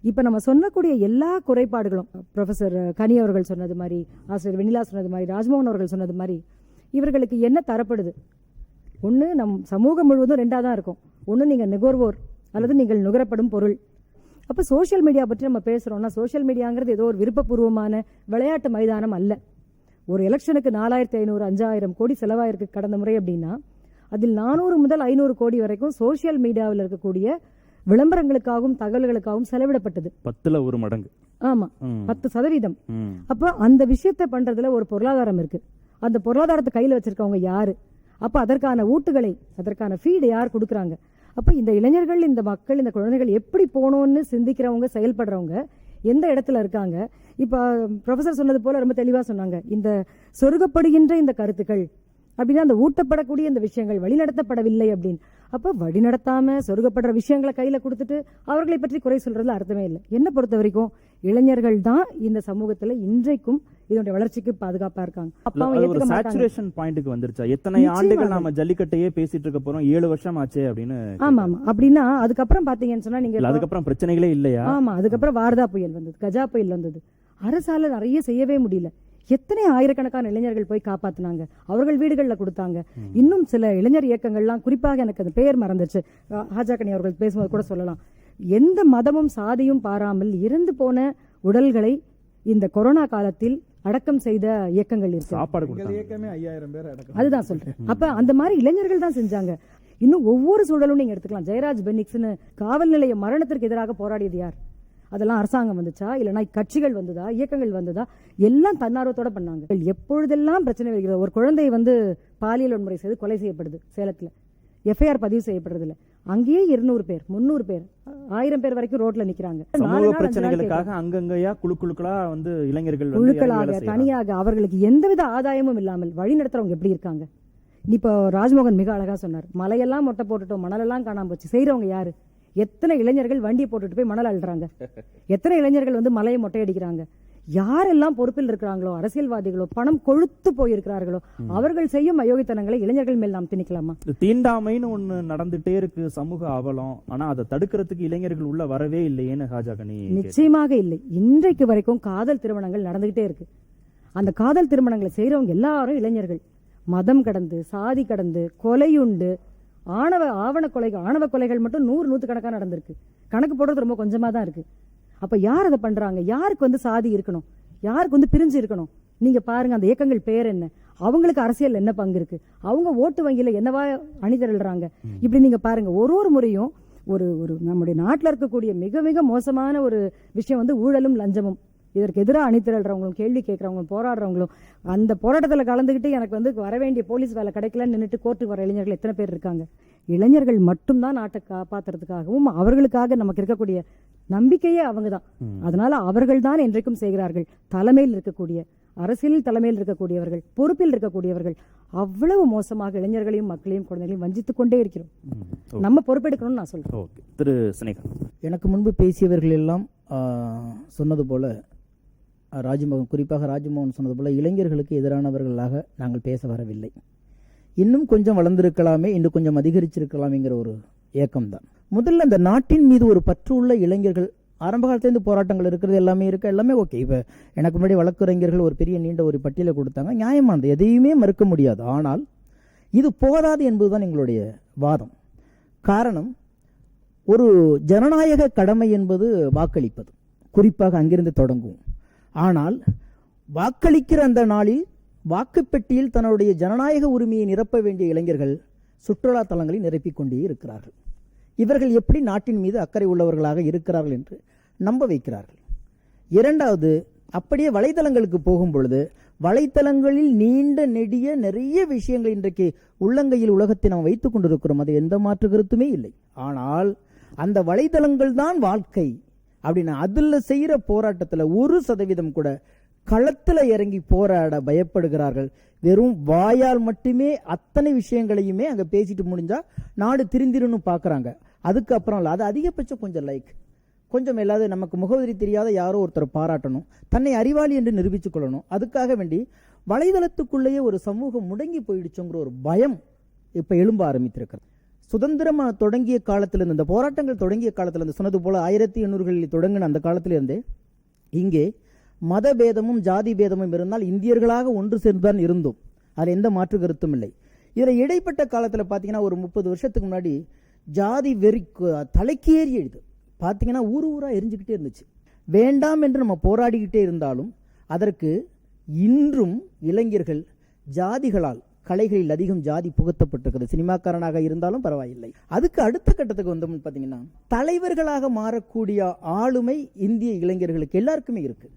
இப்ப நம்ம சொல்லக்கூடிய எல்லா குறைபாடுகளும், ப்ரொஃபசர் கனி அவர்கள் சொன்னது மாதிரி, ஆசிரியர் வெண்ணிலா சொன்னது மாதிரி, ராஜ்மோகன் அவர்கள் சொன்னது மாதிரி, இவர்களுக்கு என்ன தரப்படுது? ஒன்று நம் சமூகம் முழுவதும் 2ஆக தான் இருக்கும். ஒன்று நீங்கள் நுகர்வோர் அல்லது நீங்கள் நுகரப்படும் பொருள். அப்போ சோஷியல் மீடியா பற்றி நம்ம பேசுகிறோம்னா, சோஷியல் மீடியாங்கிறது ஏதோ ஒரு விருப்பபூர்வமான விளையாட்டு மைதானம் அல்ல. ஒரு எலெக்ஷனுக்கு 4500 5000 கோடி செலவாயிருக்கு கடந்த முறை அப்படின்னா, அதில் 400 முதல் 500 கோடி வரைக்கும் சோஷியல் மீடியாவில் இருக்கக்கூடிய விளம்பரங்களுக்காகவும் தகவல்களுக்காகவும் செலவிடப்பட்டது. 10ல் 1 மடங்கு. ஆமா, 10%. அப்போ அந்த விஷயத்தை பண்றதுல ஒரு பொருளாதாரம் இருக்கு. அந்த பொருளாதாரத்தை கையில் வச்சிருக்கவங்க யாரு? அப்ப அதற்கான ஊட்டுகளை, அதற்கான ஃபீடு யார் கொடுக்குறாங்க? அப்ப இந்த இளைஞர்கள், இந்த மக்கள், இந்த குழந்தைகள் எப்படி போகணும்னு சிந்திக்கிறவங்க, செயல்படுறவங்க எந்த இடத்துல இருக்காங்க? இப்ப ப்ரொஃபசர் சொன்னது போல ரொம்ப தெளிவா சொன்னாங்க, இந்த சொருகப்படுகின்ற இந்த கருத்துக்கள் அப்படின்னா அந்த ஊட்டப்படக்கூடிய இந்த விஷயங்கள் வழிநடத்தப்படவில்லை அப்படின்னு. அப்ப வழிநடத்தாம சொருகப்படுற விஷயங்களை கையில கொடுத்துட்டு அவர்களை பற்றி குறை சொல்றதுல அர்த்தமே இல்லை. என்ன பொறுத்த வரைக்கும் இளைஞர்கள் தான் இந்த சமூகத்துல இன்றைக்கும் இதனுடைய வளர்ச்சிக்கு பாதுகாப்பா இருக்காங்க. ஒரு சேச்சுரேஷன் பாயிண்ட்க்கு வந்துருச்சா? எத்தனை ஆண்டுகள் நாம ஜல்லிக்கட்டையே பேசிட்டு இருக்க போறோம், 7 வருஷம் ஆச்சு அப்படின்னு. ஆமா ஆமா. அப்படின்னா அதுக்கப்புறம் பாத்தீங்கன்னு சொன்னா, நீங்க அதுக்கப்புறம் பிரச்சனைகளே இல்லையா? ஆமா, அதுக்கப்புறம் வாரதா புயல் வந்தது, கஜா புயல் வந்தது. அரசால நிறைய செய்யவே முடியல. எத்தனை ஆயிரக்கணக்கான இளைஞர்கள் போய் காப்பாத்தினாங்க, அவர்கள் வீடுகளில் கொடுத்தாங்க. இன்னும் சில இளைஞர் இயக்கங்கள்லாம், குறிப்பாக எனக்கு அந்த பெயர் மறந்துச்சு, ஹாஜாக்கனி அவர்கள் பேசும்போது கூட சொல்லலாம், எந்த மதமும் சாதியும் பாராமல் இறந்து போன உடல்களை இந்த கொரோனா காலத்தில் அடக்கம் செய்த இயக்கங்கள் இருக்கு. இயக்கமே 5000 பேர் அடக்கம். அதுதான் சொல்றேன். அப்ப அந்த மாதிரி இளைஞர்கள் தான் செஞ்சாங்க. இன்னும் ஒவ்வொரு சூழலும் நீங்க எடுத்துக்கலாம். ஜெயராஜ் பென்னிக்ஸ்னு காவல் நிலைய மரணத்திற்கு எதிராக போராடியது யார்? அதெல்லாம் அரசாங்கம் வந்துச்சா, இல்லைன்னா கட்சிகள் வந்ததா, இயக்கங்கள் வந்ததா? எல்லாம் தன்னார்வத்தோட பண்ணாங்க. எப்பொழுதெல்லாம் பிரச்சனை வருகிறது, ஒரு குழந்தை வந்து பாலியல் வன்முறை செய்து கொலை செய்யப்படுது சேலத்துல, எஃப்ஐஆர் பதிவு செய்யப்படுறது இல்லை, அங்கேயே 200 பேர் 300 பேர் 1000 பேர் வரைக்கும் ரோட்ல நிக்கிறாங்க. சமூக பிரச்சனைகளுக்காக அங்கங்கயா குழுக்களா வந்து இளைஞர்கள் குழுக்களாக தனியாக அவர்களுக்கு எந்தவித ஆதாயமும் இல்லாமல் வழி நடத்துறவங்க எப்படி இருக்காங்க? இப்போ ராஜ்மோகன் மிக அழகா சொன்னார், மலையெல்லாம் மொட்டை போட்டுட்டோம், மணலெல்லாம் காணாம போச்சு. செய்யறவங்க யாரு? எத்தனை இளைஞர்கள் வண்டியை போட்டுட்டு போய் மணல் அள்ளுறாங்க? எத்தனை இளைஞர்கள் வந்து மலையை மொட்டையடிக்கிறாங்க? யாரெல்லாம் பொறுப்பில் இருக்கிறாங்களோ, அரசியல்வாதிகளோ, பணம் கொழுத்து போயிருக்கிறார்களோ, அவர்கள் செய்யும் அயோக்கியத்தனங்களை இளைஞர்கள் மேல் நாம் திணிக்கலாமா? தீண்டாமைன்னு ஒண்ணு நடந்துட்டே இருக்கு, சமூக அவலம். ஆனா அதை தடுக்கிறதுக்கு இளைஞர்கள் உள்ள வரவே இல்லையேன்னு ஹாஜாக்கனி. நிச்சயமாக இல்லை. இன்றைக்கு வரைக்கும் காதல் திருமணங்கள் நடந்துகிட்டே இருக்கு. அந்த காதல் திருமணங்களை செய்யறவங்க எல்லாரும் இளைஞர்கள். மதம் கடந்து, சாதி கடந்து, கொலையுண்டு, ஆணவ கொலைகள் மட்டும் 100 நடந்திருக்கு. கணக்கு போடுறது ரொம்ப கொஞ்சமா தான் இருக்கு. அப்ப யார் அதை பண்றாங்க? யாருக்கு வந்து சாதி இருக்கணும், யாருக்கு வந்து பிரிஞ்சு இருக்கணும்? நீங்க பாருங்க, அந்த இயக்கங்கள் பேர் என்ன, அவங்களுக்கு அரசியல் என்ன பங்கு இருக்கு, அவங்க ஓட்டு வங்கியில என்னவா அணிதிரள்றாங்க? இப்படி நீங்க பாருங்க, ஒரு முறையும் ஒரு நம்முடைய நாட்டில் இருக்கக்கூடிய மிக மிக மோசமான ஒரு விஷயம் வந்து ஊழலும் லஞ்சமும். இதற்கு எதிராக அணிதிரள்றவங்களும், கேள்வி கேட்கறவங்களும், போராடுறவங்களும், அந்த போராட்டத்தில் கலந்துக்கிட்டு எனக்கு வந்து வர வேண்டிய போலீஸ் வேலை கிடைக்கலன்னு நின்றுட்டு கோர்ட்டுக்கு வர இளைஞர்கள் எத்தனை பேர் இருக்காங்க? இளைஞர்கள் மட்டும்தான் நாட்டை காப்பாற்றுறதுக்காகவும் அவர்களுக்காக நமக்கு இருக்கக்கூடிய நம்பிக்கையே அவங்க தான். அதனால அவர்கள் தான் என்றைக்கும் செய்கிறார்கள். தலைமையில் இருக்கக்கூடிய, அரசியல் தலைமையில் இருக்கக்கூடியவர்கள், பொறுப்பில் இருக்கக்கூடியவர்கள் அவ்வளவு மோசமாக இளைஞர்களையும் மக்களையும் குழந்தைகளையும் வஞ்சித்துக் கொண்டே இருக்கிறோம். நம்ம பொறுப்பெடுக்கணும்னு நான் சொல்றேன். திரு சினேகா, எனக்கு முன்பு பேசியவர்கள் எல்லாம் சொன்னது போல குறிப்பாக ராஜ்மோகன் சொன்னது போல இளைஞர்களுக்கு எதிரானவர்களாக நாங்கள் பேச வரவில்லை. இன்னும் கொஞ்சம் வளர்ந்திருக்கலாமே, இன்னும் கொஞ்சம் அதிகரிச்சிருக்கலாமேங்கிற ஒரு ஏக்கம்தான். முதல்ல அந்த நாட்டின் மீது ஒரு பற்று உள்ள இளைஞர்கள், ஆரம்ப காலத்திலேருந்து போராட்டங்கள் இருக்கிறது எல்லாமே இருக்கு, எல்லாமே ஓகே. இப்போ எனக்கு முன்னாடி வழக்கறிஞர்கள் ஒரு பெரிய நீண்ட ஒரு பட்டியலை கொடுத்தாங்க, நியாயமானது, எதையுமே மறுக்க முடியாது. ஆனால் இது போதாது என்பதுதான் எங்களுடைய வாதம். காரணம், ஒரு ஜனநாயக கடமை என்பது வாக்களிப்பது, குறிப்பாக அங்கிருந்து தொடங்கும். ஆனால் வாக்களிக்கிற அந்த நாளில் வாக்குப்பெட்டியில் தன்னுடைய ஜனநாயக உரிமையை நிரப்ப வேண்டிய இளைஞர்கள் சுற்றுலா தலங்களை நிரப்பிக் கொண்டே இருக்கிறார்கள். இவர்கள் எப்படி நாட்டின் மீது அக்கறை உள்ளவர்களாக இருக்கிறார்கள் என்று நம்ப வைக்கிறார்கள். இரண்டாவது, அப்படியே வலைத்தளங்களுக்கு போகும் பொழுது வலைத்தளங்களில் நீண்ட நெடிய நிறைய விஷயங்கள் இன்றைக்கு உள்ளங்கையில் உலகத்தை நாம் வைத்துக் கொண்டிருக்கிறோம், அது எந்த மாற்று கருத்துமே இல்லை. ஆனால் அந்த வலைத்தளங்கள் தான் வாழ்க்கை அப்படின்னு அதில் செய்கிற போராட்டத்தில் 1% கூட களத்தில் இறங்கி போராட பயப்படுகிறார்கள். வெறும் வாயால் மட்டுமே அத்தனை விஷயங்களையுமே அங்கே பேசிட்டு முடிஞ்சா நாடு திருந்திருன்னு பார்க்குறாங்க. அதுக்கப்புறம் இல்லை, அது அதிகபட்சம் கொஞ்சம் லைக், கொஞ்சம் எல்லாவது நமக்கு முகவரி தெரியாத யாரோ ஒருத்தர் பாராட்டணும், தன்னை அறிவாளி என்று நிரூபித்துக் கொள்ளணும். அதுக்காக வேண்டி வலைதளத்துக்குள்ளேயே ஒரு சமூகம் முடங்கி போயிடுச்சுங்கிற ஒரு பயம் இப்போ எழும்ப ஆரம்பித்திருக்கிறது. சுதந்திரமாக தொடங்கிய காலத்திலிருந்து, இந்த போராட்டங்கள் தொடங்கிய காலத்திலிருந்து, சொன்னது போல 1800களில் தொடங்கின அந்த காலத்திலிருந்தே இங்கே மத பேதமும் ஜாதி பேதமும் இருந்தால் இந்தியர்களாக ஒன்று சேர்ந்துதான் இருந்தோம், அதில் எந்த மாற்று கருத்தும் இல்லை. இதில் இடைப்பட்ட காலத்தில் பார்த்தீங்கன்னா ஒரு 30 வருஷத்துக்கு முன்னாடி ஜாதி வெறி தலைக்கு ஏறி எழுது பார்த்தீங்கன்னா ஊராக எரிஞ்சுக்கிட்டே இருந்துச்சு. வேண்டாம் என்று நம்ம போராடிக்கிட்டே இருந்தாலும் அதற்கு இன்றும் இளைஞர்கள் ஜாதிகளால் கலைகளில் அதிகம் ஜாதி புகுத்தப்பட்டிருக்கிறது. சினிமாக்காரனாக இருந்தாலும் பரவாயில்லை. அதுக்கு அடுத்த கட்டத்துக்கு வந்தோம்னு பார்த்தீங்கன்னா தலைவர்களாக மாறக்கூடிய ஆளுமை இந்திய இளைஞர்களுக்கு எல்லாருக்குமே இருக்கு.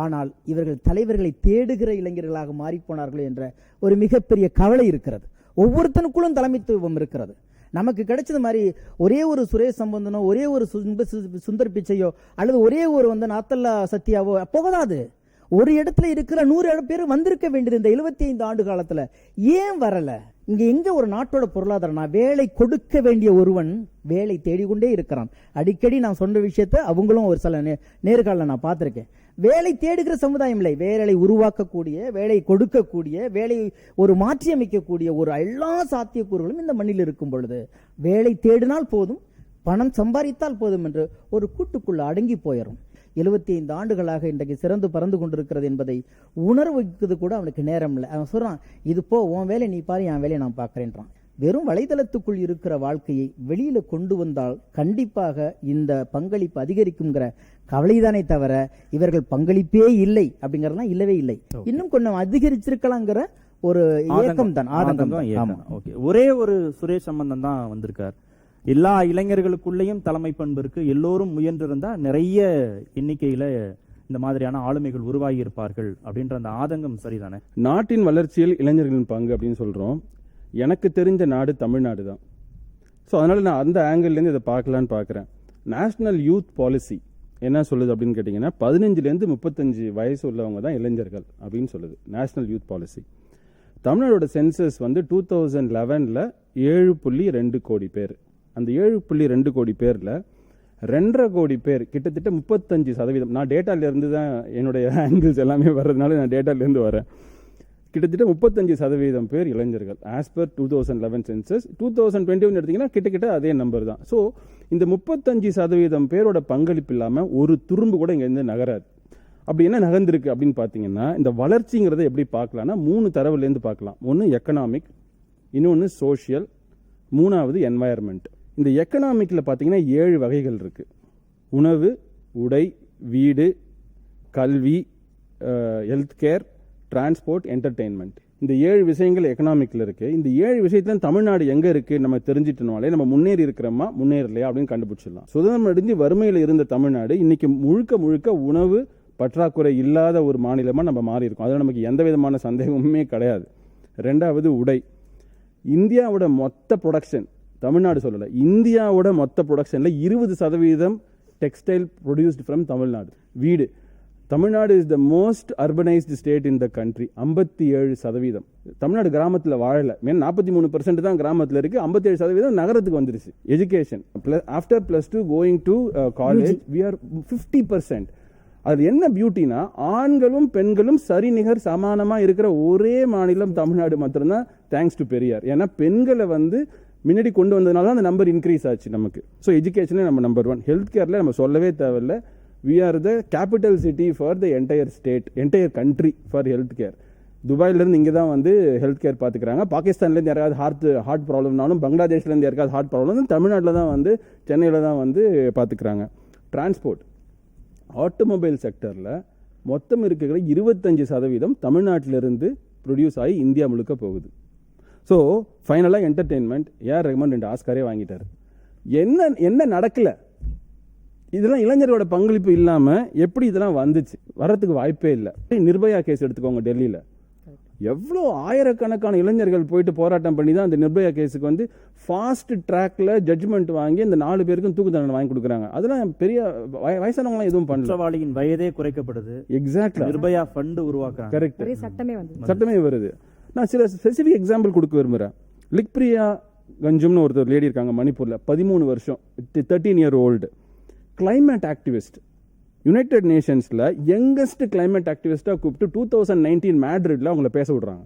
ஆனால் இவர்கள் தலைவர்களை தேடுகிற இளைஞர்களாக மாறிப்போனார்கள் என்ற ஒரு மிகப்பெரிய கவலை இருக்கிறது. ஒவ்வொருத்தனுக்குள்ளும் தலைமைத்துவம் இருக்கிறது. நமக்கு கிடைச்சது மாதிரி ஒரே ஒரு சுரேஷ் சம்பந்தனோ, ஒரே ஒரு சுந்தர் பிச்சையோ, அல்லது ஒரே ஒரு நாத்தல்லா சத்யாவோ போகாது. ஒரு இடத்துல இருக்கிற 100 பேர் வந்திருக்க வேண்டியது இந்த 75 ஆண்டு காலத்துல ஏன் வரல? இங்க எங்க ஒரு நாட்டோட பொருளாதாரம்? வேலை கொடுக்க வேண்டிய ஒருவன் வேலை தேடிக்கொண்டே இருக்கிறான். அடிக்கடி நான் சொன்ன விஷயத்த அவங்களும் ஒரு சில நேர்காணல நான் பார்த்திருக்கேன். வேலை தேடுகிற சமுதாயம் இல்லை, வேலை உருவாக்கக்கூடிய, வேலை கொடுக்கக்கூடிய, வேலை ஒரு மாற்றி அமைக்கக்கூடிய ஒரு எல்லா சாத்தியக்கூறுகளும் இந்த மண்ணில் இருக்கும் பொழுது வேலை தேடினால் போதும், பணம் சம்பாதித்தால் போதும் என்று ஒரு கூட்டுக்குள்ள அடங்கி போயிடும். 75 ஆண்டுகளாக இன்றைக்கு சிறந்து பறந்து கொண்டிருக்கிறது என்பதை உணர வைக்கிறது கூட அவனுக்கு நேரம் இல்லை. அவன் சொல்றான், இது போ, உன் வேலை நீ பாரு, என் வேலையை நான் பார்க்கிறேன்றான். வெறும் வலைதளத்துக்குள் இருக்கிற வாழ்க்கையை வெளியில கொண்டு வந்தால் கண்டிப்பாக இந்த பங்களிப்பு அதிகரிக்கும்ங்கிற கவலைதானே தவிர இவர்கள் பங்களிப்பே இல்லை அப்படிங்கறதுலாம் இல்லவே இல்லை. இன்னும் கொஞ்சம் அதிகரிச்சிருக்கலாங்கிற ஒரு ஏக்கம் தான், ஆதங்கம் தான். ஒரே ஒரு சுரேஷ் சம்பந்தன் தான் வந்திருக்கார். எல்லா இளைஞர்களுக்குள்ளேயும் தலைமை பண்பு இருக்கு, எல்லோரும் முயன்றிருந்தா நிறைய எண்ணிக்கையில இந்த மாதிரியான ஆளுமைகள் உருவாகி இருப்பார்கள் அப்படின்ற அந்த ஆதங்கம் சரிதானே? நாட்டின் வளர்ச்சியில் இளைஞர்களின் பங்கு அப்படின்னு சொல்றோம். எனக்கு தெரிஞ்ச நாடு தமிழ்நாடு தான். ஸோ அதனால நான் அந்த ஆங்கிள்லேருந்து இதை பார்க்கலான்னு பார்க்குறேன். நேஷனல் யூத் பாலிசி என்ன சொல்லுது அப்படின்னு கேட்டிங்கன்னா 15லேருந்து 35 வயசு உள்ளவங்க தான் இளைஞர்கள் அப்படின்னு சொல்லுது நேஷனல் யூத் பாலிசி. தமிழ்நாடோட சென்சஸ் 2011 7.2 கோடி பேர். அந்த 7.2 கோடி பேரில் 2.5 கோடி பேர், கிட்டத்தட்ட 35%. நான் டேட்டாலேருந்து தான் என்னுடைய ஆங்கிள்ஸ் எல்லாமே வர்றதுனால நான் டேட்டாலேருந்து வரேன். கிட்டத்தட்ட 35% பேர் இளைஞர்கள் ஆஸ் பர் 2011 சென்சஸ். 2021 எடுத்தீங்கன்னா கிட்டத்தட்ட அதே நம்பர் தான். ஸோ இந்த 35% பேரோட பங்களிப்பு இல்லாமல் ஒரு துரும்பு கூட இங்கேருந்து நகராது. அப்படி என்ன நகர்ந்திருக்கு அப்படின்னு பார்த்தீங்கன்னா, இந்த வளர்ச்சிங்கிறத எப்படி பார்க்கலாம்னா 3 தரவுலேருந்து பார்க்கலாம். ஒன்று எக்கனாமிக், இன்னொன்று சோஷியல், 3வது என்வாயர்மெண்ட். இந்த எக்கனாமிக்கில் பார்த்தீங்கன்னா 7 வகைகள் இருக்கு. உணவு, உடை, வீடு, கல்வி, ஹெல்த் கேர், டிரான்ஸ்போர்ட், என்டர்டெயின்மெண்ட். இந்த 7 விஷயங்கள் எக்கனாமிக்ல இருக்கு. இந்த 7 விஷயத்துல தமிழ்நாடு எங்க இருக்கு நம்ம தெரிஞ்சிட்டனாலே நம்ம முன்னேறி இருக்கிறோமா முன்னேறலையா அப்படின்னு கண்டுபிடிச்சிடலாம். சுதந்திரம் அடைஞ்சு வறுமையில் இருந்த தமிழ்நாடு இன்னைக்கு முழுக்க முழுக்க உணவு பற்றாக்குறை இல்லாத ஒரு மாநிலமா நம்ம மாறி இருக்கோம். அதில் நமக்கு எந்த விதமான சந்தேகமுமே கிடையாது. 2வது உடை. இந்தியாவோட மொத்த ப்ரொடக்ஷன், தமிழ்நாடு சொல்லல, இந்தியாவோட மொத்த ப்ரொடக்ஷன்ல 20% டெக்ஸ்டைல் ப்ரொடியூஸ்டு ஃப்ரம் தமிழ்நாடு. வீடு, Tamil Nadu is the most urbanised state in the country. 57%. Tamil Nadu கிராமத்தில் வாழல. 43% தான் கிராமத்தில் இருக்கு, 57% நகரத்துக்கு வந்துருச்சு. Education, after +2 going to college we are 50%. அது என்ன பியூட்டினா, ஆண்களும் பெண்களும் சரிநிகர் சமானமா இருக்கிற ஒரே மாநிலம் தமிழ்நாடு மட்டும்தான், தேங்க்ஸ் டு பெரியார். ஏன்னா பெண்களை வந்து முன்னாடி கொண்டு வந்ததுனால தான் அந்த நம்பர் இன்க்ரீஸ் ஆச்சு நமக்கு. ஸோ எஜுகேஷனே நம்ம நம்பர் 1. ஹெல்த் கேர்ல நம்ம சொல்லவே தேவையில்லை. We are the capital city for the entire state, entire country for health care. துபாயிலேருந்து இங்கே தான் வந்து ஹெல்த் கேர் பார்த்துக்கிறாங்க. பாகிஸ்தான்லேருந்து யாராவது ஹார்ட் ப்ராப்ளம்னாலும், பங்களாதேஷ்லேருந்து யாருக்காவது ஹார்ட் ப்ராப்ளம் தமிழ்நாட்டில் தான் வந்து, சென்னையில் தான் வந்து பார்த்துக்கிறாங்க. டிரான்ஸ்போர்ட், ஆட்டோமொபைல் செக்டரில் மொத்தம் இருக்கிற 25% தமிழ்நாட்டிலிருந்து ப்ரொடியூஸ் ஆகி இந்தியா முழுக்க போகுது. ஸோ ஃபைனலாக என்டர்டெயின்மெண்ட், ஏஆர் ரஹ்மான் 2 ஆஸ்காரே வாங்கிட்டார். என்ன நடக்கலை? இதெல்லாம் இளைஞர்களோட பங்களிப்பு இல்லாமல் எப்படி இதெல்லாம் வந்துச்சு? வர்றதுக்கு வாய்ப்பே இல்லை. நிர்பயா கேஸ் எடுத்துக்கோங்க, டெல்லியில் எவ்வளோ ஆயிரக்கணக்கான இளைஞர்கள் போயிட்டு போராட்டம் பண்ணி தான் அந்த நிர்பயா கேஸுக்கு வந்து ஃபாஸ்ட் ட்ராக்ல ஜட்ஜ்மெண்ட் வாங்கி அந்த 4 பேருக்கும் தூக்கு தண்டனை வாங்கி கொடுக்குறாங்க. அதெல்லாம் பெரிய வயசானவங்களாம் எதுவும் பண்ணல. குற்றவாளியின் வயதே குறைக்கப்படுது. எக்ஸாக்ட்லி. நிர்பயா ஃபண்ட் உருவாக்குறாங்க. கரெக்ட். சட்டமே வருது. நான் சில ஸ்பெசிஃபிக் எக்ஸாம்பிள் கொடுக்க விரும்புகிறேன். லிக்பிரியா கஞ்சும்னு ஒருத்தர் லேடி இருக்காங்க மணிப்பூரில், 13 வருஷம், 13 year old climate activist. United நேஷன்ஸில் யங்கஸ்ட் கிளைமேட் ஆக்டிவிஸ்டாக கூப்பிட்டு 2019 மேட்ரிட்ல அவங்கள பேச விடுறாங்க.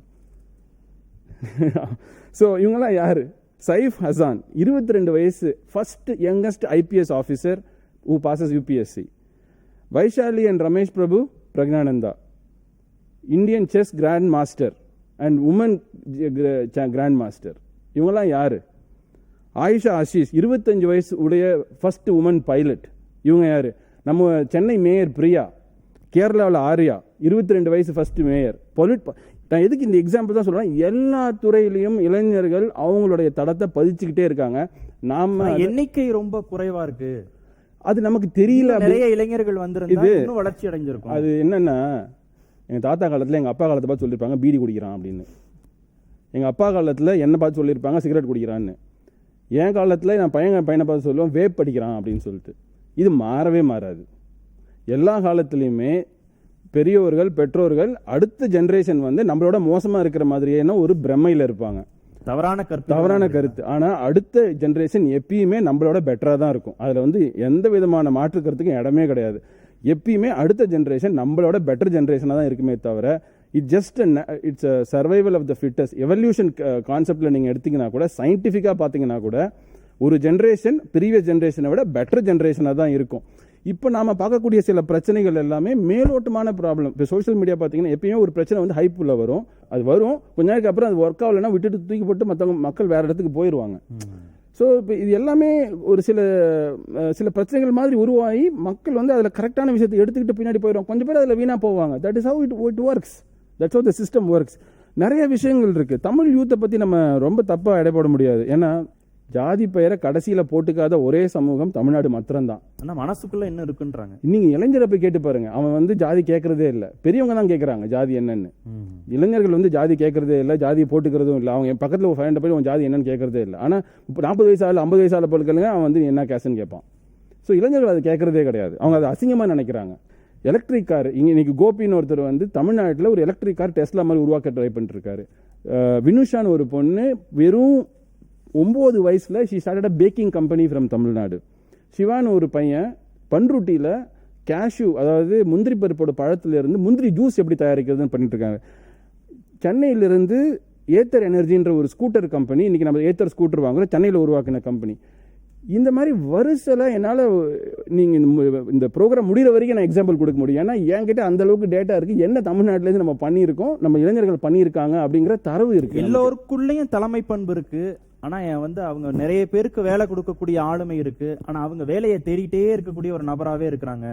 ஸோ இவங்கெல்லாம் யாரு? சைஃப் ஹசான், 22 வயசு, first youngest IPS officer who passes UPSC. Vaishali and Ramesh Prabhu Praggnanandhaa, Indian chess grandmaster and woman grandmaster. இவங்கெல்லாம் யாரு? ஆயிஷா ஆஷிஷ், 25 வயசு உடைய ஃபர்ஸ்ட் உமன் பைலட். இவங்க யாரு? நம்ம சென்னை மேயர் பிரியா, கேரளாவில் ஆர்யா, 22 வயசு ஃபர்ஸ்ட் மேயர். நான் எதுக்கு இந்த எக்ஸாம்பிள் தான் சொல்றேன்? எல்லா துறையிலையும் இளைஞர்கள் அவங்களுடைய தடத்தை பதிச்சுக்கிட்டே இருக்காங்க. நாம எண்ணிக்கை ரொம்ப குறைவா இருக்கு, அது நமக்கு தெரியல. நிறைய இளைஞர்கள் வந்து வளர்ச்சி அடைஞ்சிருக்கும். அது என்னன்னா, எங்க தாத்தா காலத்துல எங்க அப்பா காலத்தை பார்த்து சொல்லியிருப்பாங்க பீடி குடிக்கிறான் அப்படின்னு. எங்க அப்பா காலத்துல என்ன பார்த்து சொல்லியிருப்பாங்க சிகரெட் குடிக்கிறான்னு. என் காலத்துல நான் பையனை பார்த்து சொல்லுவேன் வேப் படிக்கிறான் அப்படின்னு சொல்லிட்டு. இது மாறவே மாறாது. எல்லா காலத்திலையுமே பெரியோர்கள், பெற்றோர்கள் அடுத்த ஜெனரேஷன் வந்து நம்மளோட மோசமா இருக்கிற மாதிரியே ஒரு பிரமையில இருப்பாங்க. தவறான கருத்து. ஆனா அடுத்த ஜெனரேஷன் எப்பயுமே நம்மளோட பெட்டரா தான் இருக்கும். அதுல வந்து எந்த விதமான மாற்று கருத்துக்கும் இடமே கிடையாது. எப்பயுமே அடுத்த ஜெனரேஷன் நம்மளோட பெட்டர் ஜெனரேஷனா தான் இருக்குமே தவிர, it's survival of the fittest. Evolution கான்செப்ட்ல நீங்க எடுத்தீங்கன்னா கூட, சயின்டிஃபிக்கா பாத்தீங்கன்னா கூட, ஒரு ஜெனரேஷன் ப்ரீவியஸ் ஜெனரேஷனை விட பெட்டர் ஜெனரேஷனா தான் இருக்கும். இப்போ நாம பார்க்கக்கூடிய சில பிரச்சனைகள் எல்லாமே மேலோட்டமான ப்ராப்ளம். இப்போ சோஷியல் மீடியா பார்த்தீங்கன்னா எப்பயுமே ஒரு பிரச்சனை வந்து ஹைப்புள்ள வரும். அது வரும், கொஞ்ச நாளைக்கு அப்புறம் அது ஒர்க் ஆகலைன்னா விட்டுட்டு தூக்கி போட்டு மற்றவங்க மக்கள் வேற இடத்துக்கு போயிடுவாங்க. ஸோ இப்போ இது எல்லாமே ஒரு சில பிரச்சனைகள் மாதிரி உருவாகி மக்கள் வந்து அதில் கரெக்டான விஷயத்தை எடுத்துக்கிட்டு பின்னாடி போயிடும். கொஞ்சம் பேர் அதில் வீணாக போவாங்க. That is how it works. That's how the system works. நிறைய விஷயங்கள் இருக்கு. தமிழ் யூத்தை பற்றி நம்ம ரொம்ப தப்பாக எடைபோட முடியாது. ஏன்னா ஜாதி பெயரை கடைசியில போட்டுக்காத ஒரே சமூகம் தமிழ்நாடு மாத்திரம்தான். ஆனா மனசுக்குள்ள என்ன இருக்குன்றாங்க. நீங்க இளைஞரை போய் கேட்டு பாருங்க, அவன் வந்து ஜாதி கேட்கறதே இல்லை. பெரியவங்க தான் கேட்கறாங்க ஜாதி என்னன்னு. இளைஞர்கள் வந்து ஜாதி கேட்கறதே இல்லை, ஜாதியை போட்டுக்கிறதும் இல்லை. அவங்க பக்கத்துல ஒரு 500 பேர் ஜாதி என்னன்னு கேட்கறதே இல்லை. ஆனா 40 வயசால 50 வயசால பொருட்களுங்க அவன் வந்து என்ன கேஸ்ன்னு கேட்பான். ஸோ இளைஞர்கள் அதை கேட்கறதே கிடையாது. அவங்க அதை அசிங்கமா நினைக்கிறாங்க. எலக்ட்ரிக் கார், இன்னைக்கு கோபின்னு ஒருத்தர் வந்து தமிழ்நாட்டில் ஒரு எலக்ட்ரிக் கார் டெஸ்லா மாதிரி உருவாக்க ட்ரை பண்ணிட்டு இருக்காரு. வினுஷான்னு ஒரு பொண்ணு வெறும் 9 வயசுல she started a packing company from Tamil Nadu. சிவான்னு ஒரு பையன் பன்ருட்டியில் கேஷ்யூ, அதாவது முந்திரி பருப்போட பழத்துல இருந்து முந்திரி ஜூஸ் எப்படி தயாரிக்கிறதுன்னு பண்ணிட்டு இருக்காங்க. சென்னையிலிருந்து ஏத்தர் எனர்ஜின்ற ஒரு ஸ்கூட்டர் கம்பெனி, இன்னைக்கு நம்ம ஏத்தர் ஸ்கூட்டர் வாங்குறோம், சென்னையில் உருவாக்கின கம்பெனி. இந்த மாதிரி வரிசையில் என்னால் நீங்கள் இந்த ப்ரோக்ராம் முடிகிற வரைக்கும் நான் எக்ஸாம்பிள் கொடுக்க முடியும். ஏன்னா என்கிட்ட அந்த அளவுக்கு டேட்டா இருக்குது. என்ன தமிழ்நாட்டிலேருந்து நம்ம பண்ணியிருக்கோம், நம்ம இளைஞர்கள் பண்ணியிருக்காங்க அப்படிங்கிற தரவு இருக்குது. எல்லோருக்குள்ளேயும் தலைமை பண்பு இருக்குது. ஆனால் வந்து அவங்க நிறைய பேருக்கு வேலை கொடுக்கக்கூடிய ஆளுமை இருக்கு. ஆனால் அவங்க வேலையை தேடிட்டே இருக்கக்கூடிய ஒரு நபராகவே இருக்கிறாங்க.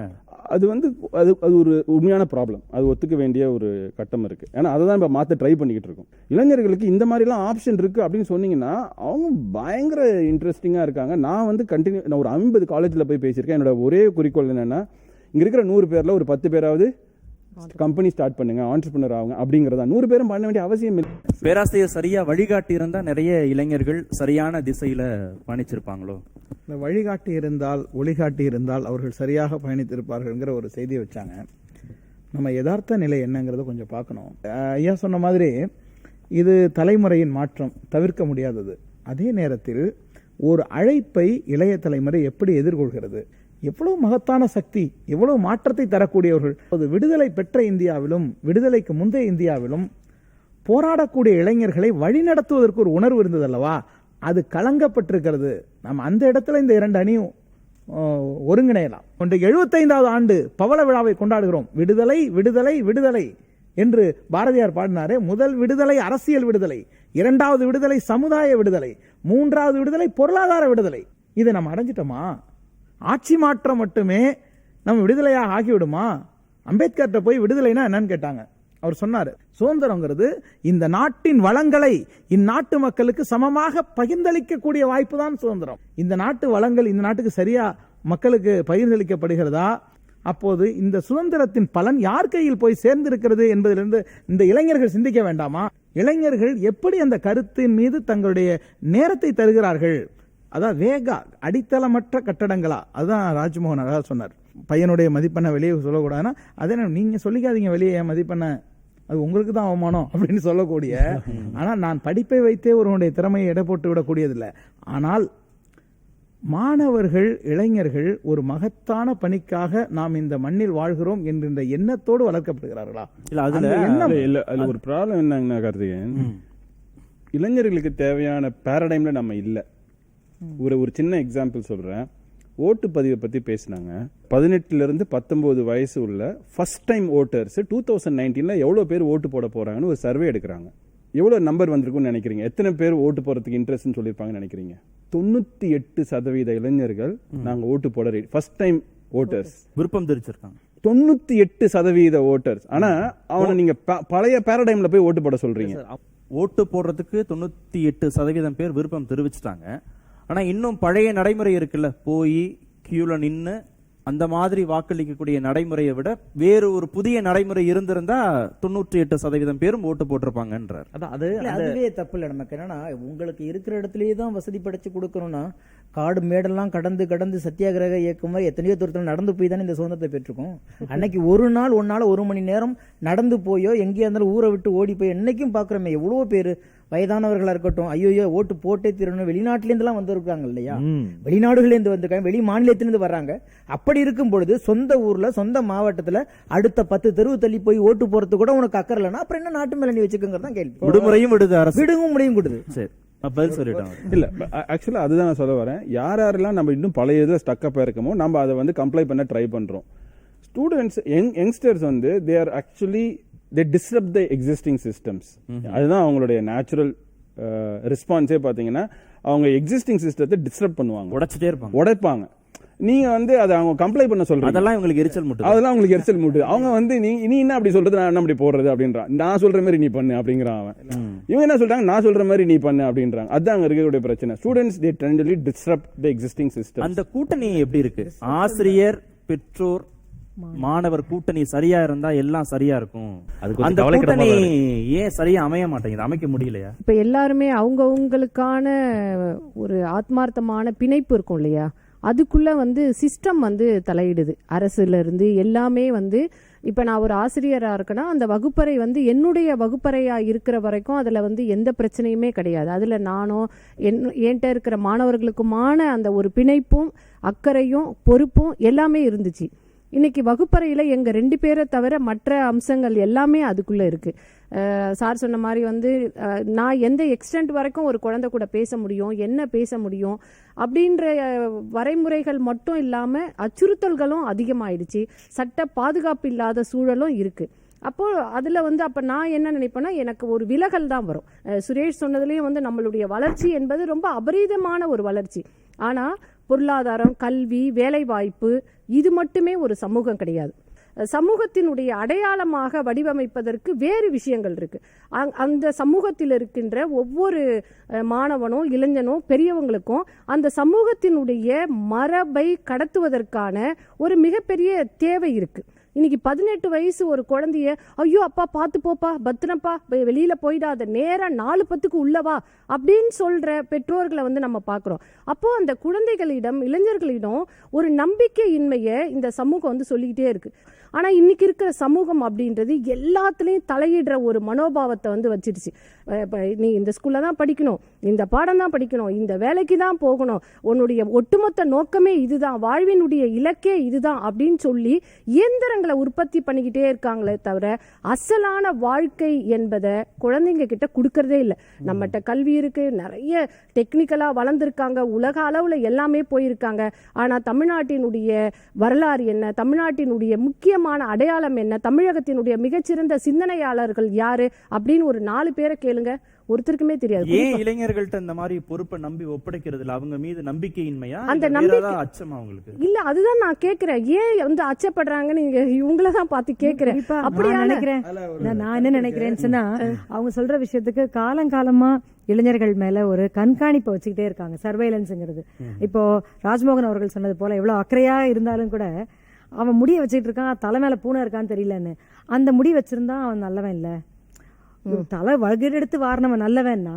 அது வந்து அது ஒரு உண்மையான ப்ராப்ளம். அது ஒத்துக்க வேண்டிய ஒரு கட்டம் இருக்கு. ஏன்னா அதை தான் இப்போ மாற்ற ட்ரை பண்ணிக்கிட்டு இருக்கோம். இளைஞர்களுக்கு இந்த மாதிரிலாம் ஆப்ஷன் இருக்கு அப்படின்னு சொன்னீங்கன்னா அவங்க பயங்கர இன்ட்ரெஸ்டிங்காக இருக்காங்க. நான் வந்து நான் ஒரு 50 காலேஜில் போய் பேசியிருக்கேன். என்னோட ஒரே குறிக்கோள் என்னன்னா, இங்கே இருக்கிற 100 பேரில் ஒரு 10 பேராவது கம்பெனி ஸ்டார்ட் பண்ணுங்க, ஆண்டர்பிரினர் ஆகுங்க அப்படிங்கிறதா. 100 பேரும் பண்ண வேண்டிய அவசியம் இல்லை. பேராசிரியர் சரியா வழிகாட்டி இருந்தா நிறைய இளைஞர்கள் சரியான திசையில பயணிச்சிருப்பாங்களோ? இந்த வழிகாட்டி இருந்தால், ஒளிகாட்டி இருந்தால் அவர்கள் சரியாக பயணித்திருப்பார்கள்ங்கிற ஒரு செய்தியை வச்சாங்க. நம்ம யதார்த்த நிலை என்னங்கிறத கொஞ்சம் பார்க்கணும். ஐயா சொன்ன மாதிரி இது தலைமுறையின் மாற்றம், தவிர்க்க முடியாதது. அதே நேரத்தில் ஒரு அழைப்பை இளைய தலைமுறை எப்படி எதிர்கொள்கிறது? எவ்வளவு மகத்தான சக்தி, எவ்வளவு மாற்றத்தை தரக்கூடியவர்கள். அது விடுதலை பெற்ற இந்தியாவிலும் விடுதலைக்கு முந்தைய இந்தியாவிலும் போராடக்கூடிய இளைஞர்களை வழிநடத்துவதற்கு ஒரு உணர்வு இருந்தது அல்லவா, அது கலங்கப்பட்டிருக்கிறது. நம்ம அந்த இடத்துல இந்த இரண்டு அணியும் ஒருங்கிணையலாம். 75வது ஆண்டு பவள விழாவை கொண்டாடுகிறோம். விடுதலை விடுதலை விடுதலை என்று பாரதியார் பாடினாரே. முதல் விடுதலை அரசியல் விடுதலை, இரண்டாவது விடுதலை சமுதாய விடுதலை, மூன்றாவது விடுதலை பொருளாதார விடுதலை. இதை நம்ம அடைஞ்சிட்டோமா? ஆட்சி மாற்றம் மட்டுமே நம்ம விடுதலையாக ஆகிவிடுமா? அம்பேத்கர்கிட்ட போய் விடுதலைனா என்னன்னு கேட்டாங்க. அவர் சொன்னார், சுதந்திரங்கிறது இந்த நாட்டின் வளங்களை இந்நாட்டு மக்களுக்கு சமமாக பகிர்ந்தளிக்கக்கூடிய வாய்ப்பு தான் சுதந்திரம். இந்த நாட்டு வளங்கள் இந்த நாட்டுக்கு சரியா மக்களுக்கு பகிர்ந்தளிக்கப்படுகிறதா? அப்போது இந்த சுதந்திரத்தின் பலன் யார் கையில் போய் சேர்ந்திருக்கிறது என்பதிலிருந்து இந்த இளைஞர்கள் சிந்திக்க வேண்டாமா? இளைஞர்கள் எப்படி அந்த கருத்தின் மீது தங்களுடைய நேரத்தை தருகிறார்கள்? அதான் வேகா அடித்தளமற்ற கட்டடங்களா? அதுதான் ராஜ்மோகன் அழகா சொன்னார். பையனுடைய மதிப்பெண்ணை வெளியே சொல்லக்கூடாதுன்னா அதே நீங்க சொல்லிக்காதீங்க வெளியே என் மதிப்பெண்ணை, அது உங்களுக்கு தான் அவமானம் அப்படின்னு சொல்லக்கூடிய. ஆனால் நான் படிப்பை வைத்தே ஒருவனுடைய திறமையை எடை போட்டு விடக்கூடியதில்லை. ஆனால் மாணவர்கள் இளைஞர்கள் ஒரு மகத்தான பணிக்காக நாம் இந்த மண்ணில் வாழ்கிறோம் என்கின்ற எண்ணத்தோடு வளர்க்கப்படுகிறார்களா? இல்ல ஒரு ப்ராப்ளம் என்னங்கன்னா கார்த்திகேயன், இளைஞர்களுக்கு தேவையான பேரடைம்ல நம்ம இல்லை. ஒரு சின்ன எக்ஸாம்பிள் சொல்றேன். ஓட்டு பதிவை பத்தி பேசினாங்க. 18 இருந்து 19 வயசு உள்ள ஃபர்ஸ்ட் டைம் ஓட்டர்ஸ் 2019 எவ்வளவு பேர் ஓட்டு போட போறாங்கன்னு ஒரு சர்வே எடுக்கிறாங்க. எவ்வளவு நம்பர் வந்திருக்கும்னு நினைக்கிறீங்க? எத்தனை பேர் ஓட்டு போறதுக்கு இன்ட்ரெஸ்ட் சொல்லிருப்பாங்கன்னு நினைக்கிறீங்க? 98% இளைஞர்கள் நாங்க ஓட்டு போட ஃபர்ஸ்ட் டைம் ஓட்டர்ஸ் விருப்பம் தெரிவிச்சிருக்காங்க. 98% ஓட்டர்ஸ். ஆனா அவனை நீங்க பழைய பேரடைம்ல போய் ஓட்டு போட சொல்றீங்க. ஓட்டு போடுறதுக்கு 98% பேர் விருப்பம் தெரிவிச்சிட்டாங்க. ஆனா இன்னும் பழைய நடைமுறை இருக்குல்ல, போய் கியூல நின்னு அந்த மாதிரி வாக்களிக்கக்கூடிய நடைமுறையை விட வேறு ஒரு புதிய நடைமுறை இருந்திருந்தா 98% பேரும் ஓட்டு போட்டிருப்பாங்கன்றார். அதுவே தப்பு இல்லை. நமக்கு என்னன்னா, உங்களுக்கு இருக்கிற இடத்துலயே தான் வசதி படைச்சு கொடுக்கணும்னா காடு மேடெல்லாம் கடந்து கடந்து சத்தியாகிரக இயக்கம் மாதிரி எத்தனையோ தூரத்தில் நடந்து போய் தானே இந்த சுதந்திரத்தை பெற்றுக்கோம். அன்னைக்கு ஒன்னால 1 மணி நேரம் நடந்து போயோ எங்கேயா இருந்தாலும் ஊரை விட்டு ஓடி போய் என்னைக்கும் பாக்குறோமே எவ்வளவு பேரு வயதானவர்களா இருக்கட்டும், ஐயோ ஓட்டு போட்டே தீரணும், வெளிநாட்டிலேருந்துலாம் வந்திருக்காங்க இல்லையா, வெளிநாடுகளிலிருந்து வந்திருக்காங்க, வெளி மாநிலத்திலிருந்து வர்றாங்க. அப்படி இருக்கும் பொழுது சொந்த ஊர்ல சொந்த மாவட்டத்துல அடுத்த 10 தெருவு தள்ளி போய் ஓட்டு போறது கூட உனக்கு அக்கறலன்னா அப்புறம் என்ன நாட்டு மேல நீ வச்சுக்கோங்கிறதான் கேள்வி. விடுமுறையும் விடுது அரசு, விடுவும் முடியும் கொடுது. சரி பதில் சொல்லிட்டாங்க. இல்ல ஆக்சுவலா அதுதான் நான் சொல்ல வரேன். யாரெல்லாம் நம்ம இன்னும் பழைய இதுல ஸ்டக்கப் இருக்கமோ நம்ம அதை வந்து கம்ப்ளை பண்ண ட்ரை பண்றோம். ஸ்டூடெண்ட்ஸ் யங்ஸ்டர்ஸ் வந்து they are actually they disrupt the existing systems. அதுதான் அவங்களுடைய நேச்சுரல் ரெஸ்பான்ஸே பாத்தீங்கன்னா அவங்க எக்ஸிஸ்டிங் சிஸ்டத்தை டிஸ்டர்ப் பண்ணுவாங்க, உடைப்பாங்க. நீங்க வந்து அதை அவங்க கம்ப்ளை பண்ண சொல்றீங்க, அதெல்லாம் உங்களுக்கு எரிச்சல் மூட்டு, அதெல்லாம் உங்களுக்கு எரிச்சல் மூட்டு. அவங்க வந்து நீ என்ன அப்படி சொல்றது, நான் என்ன அப்படி போடுறது அப்படின்றான். நான் சொல்ற மாதிரி நீ பண்ணு அப்படிங்கிறான் அவன். இவங்க என்ன சொல்றாங்க, நான் சொல்ற மாதிரி நீ பண்ணு அப்படின்றாங்க. அதுதான் அங்க இருக்கக்கூடிய பிரச்சனை. Students they tendally disrupt the existing system. அந்த கூட்டணி எப்படி இருக்கு? ஆசிரியர் பெற்றோர் மாணவர் கூட்டணி சரியா இருந்தா எல்லாம் சரியா இருக்கும். அந்த கூட்டணி ஏன் சரியா அமைய மாட்டேங்குது, அமைக்க முடியலையா? இப்ப எல்லாருமே அவங்கவுங்களுக்கான ஒரு ஆத்மார்த்தமான பிணைப்பு இருக்கும் இல்லையா, அதுக்குள்ள வந்து சிஸ்டம் வந்து தலையிடுது. அரசுல இருந்து எல்லாமே வந்து இப்ப நான் ஒரு ஆசிரியரா இருக்கேன்னா அந்த வகுப்பறை வந்து என்னுடைய வகுப்பறையா இருக்கிற வரைக்கும் அதுல வந்து எந்த பிரச்சனையுமே கிடையாது. அதுல நானும் என்கிட்ட இருக்கிற மாணவர்களுக்குமான அந்த ஒரு பிணைப்பும் அக்கறையும் பொறுப்பும் எல்லாமே இருந்துச்சு. இன்னைக்கு வகுப்பறையில் எங்கள் 2 பேரை தவிர மற்ற அம்சங்கள் எல்லாமே அதுக்குள்ளே இருக்குது. சார் சொன்ன மாதிரி வந்து நான் எந்த எக்ஸ்டென்ட் வரைக்கும் ஒரு குழந்தை கூட பேச முடியும், என்ன பேச முடியும் அப்படின்ற வரைமுறைகள் மட்டும் இல்லாமல் அச்சுறுத்தல்களும் அதிகமாயிடுச்சு, சட்ட பாதுகாப்பு இல்லாத சூழலும் இருக்குது. அப்போ அதில் வந்து அப்போ நான் என்ன நினைப்பேன்னா எனக்கு ஒரு விலகல் தான் வரும். சுரேஷ் சொன்னதுலேயும் வந்து நம்மளுடைய வளர்ச்சி என்பது ரொம்ப அபரீதமான ஒரு வளர்ச்சி. ஆனால் பொருளாதாரம், கல்வி, வேலைவாய்ப்பு இது மட்டுமே ஒரு சமூகம் கிடையாது. சமூகத்தினுடைய அடையாளமாக வடிவமைப்பதற்கு வேறு விஷயங்கள் இருக்கு. அந்த சமூகத்தில் இருக்கின்ற ஒவ்வொரு மாணவனோ இளைஞனோ பெரியவங்களுக்கும் அந்த சமூகத்தினுடைய மரபை கடத்துவதற்கான ஒரு மிகப்பெரிய தேவை இருக்கு. இன்னைக்கு 18 வயசு ஒரு குழந்தைய ஐயோ அப்பா பார்த்து போப்பா பத்திரப்பா வெளியில போயிடாத நேரா 4:10 உள்ளவா அப்படின்னு சொல்ற பெற்றோர்களை வந்து நம்ம பார்க்கிறோம். அப்போ அந்த குழந்தைகளிடம் இளைஞர்களிடம் ஒரு நம்பிக்கையின்மையை இந்த சமூகம் வந்து சொல்லிக்கிட்டே இருக்கு. ஆனா இன்னைக்கு இருக்கிற சமூகம் அப்படின்றது எல்லாத்துலயும் தலையிடுற ஒரு மனோபாவத்தை வந்து வச்சிருச்சு. நீ இந்த ஸ்கூல்ல தான் படிக்கணும், இந்த பாடம் தான் படிக்கணும், இந்த வேலைக்கு தான் போகணும், உன்னுடைய ஒட்டுமொத்த நோக்கமே இதுதான், வாழ்வினுடைய இலக்கே இதுதான் அப்படின்னு சொல்லி இயந்திரங்களை உற்பத்தி பண்ணிக்கிட்டே இருக்காங்களே தவிர அசலான வாழ்க்கை என்பதை குழந்தைங்க கிட்ட கொடுக்கறதே இல்லை. நம்மகிட்ட கல்வி இருக்கு, நிறைய டெக்னிக்கலா வளர்ந்துருக்காங்க, உலக அளவுல எல்லாமே போயிருக்காங்க. ஆனா தமிழ்நாட்டினுடைய வரலாறு என்ன, தமிழ்நாட்டினுடைய முக்கியமான அடையாளம் என்ன, தமிழகத்தினுடைய மிகச்சிறந்த சிந்தனையாளர்கள் யாரு அப்படின்னு ஒரு 4 பேரை கேளுங்க, ஒருத்தருக்குமே தெரியாது. ஏன் இளைஞர்கள்ட்ட இந்த மாதிரி பொறுப்பை நம்பி ஒப்படைக்கிறது இல்ல? அவங்க மீது நம்பிக்கையின்மையா, அந்த இல்ல நம்பிக்கை வேற அச்சமா அவங்களுக்கு? இல்ல, அதுதான் நான் கேக்குறேன். ஏன் வந்து அச்சப்படுறாங்கன்னு நீங்க இவங்களதான் பார்த்து கேக்குறேன். அப்படியா நினைக்கிறேன். நான் என்ன நினைக்கிறேன்னு சொன்னா, அவங்க சொல்ற விஷயத்துக்கு காலங்காலமா இளைஞர்கள் மேல ஒரு கண்காணிப்பை வச்சுக்கிட்டே இருக்காங்க, சர்வைலன்ஸ்ங்கிறது. இப்போ ராஜ்மோகன் அவர்கள் சொன்னது போல எவ்வளவு அக்கறையா இருந்தாலும் கூட அவன் முடிய வச்சுட்டு இருக்கான், தலை மேல பூனை இருக்கான்னு தெரியலன்னு. அந்த முடி வச்சிருந்தா அவன் நல்லவன் இல்ல. தலை வகுடெடுத்து வாரினவன் நல்லவன்னா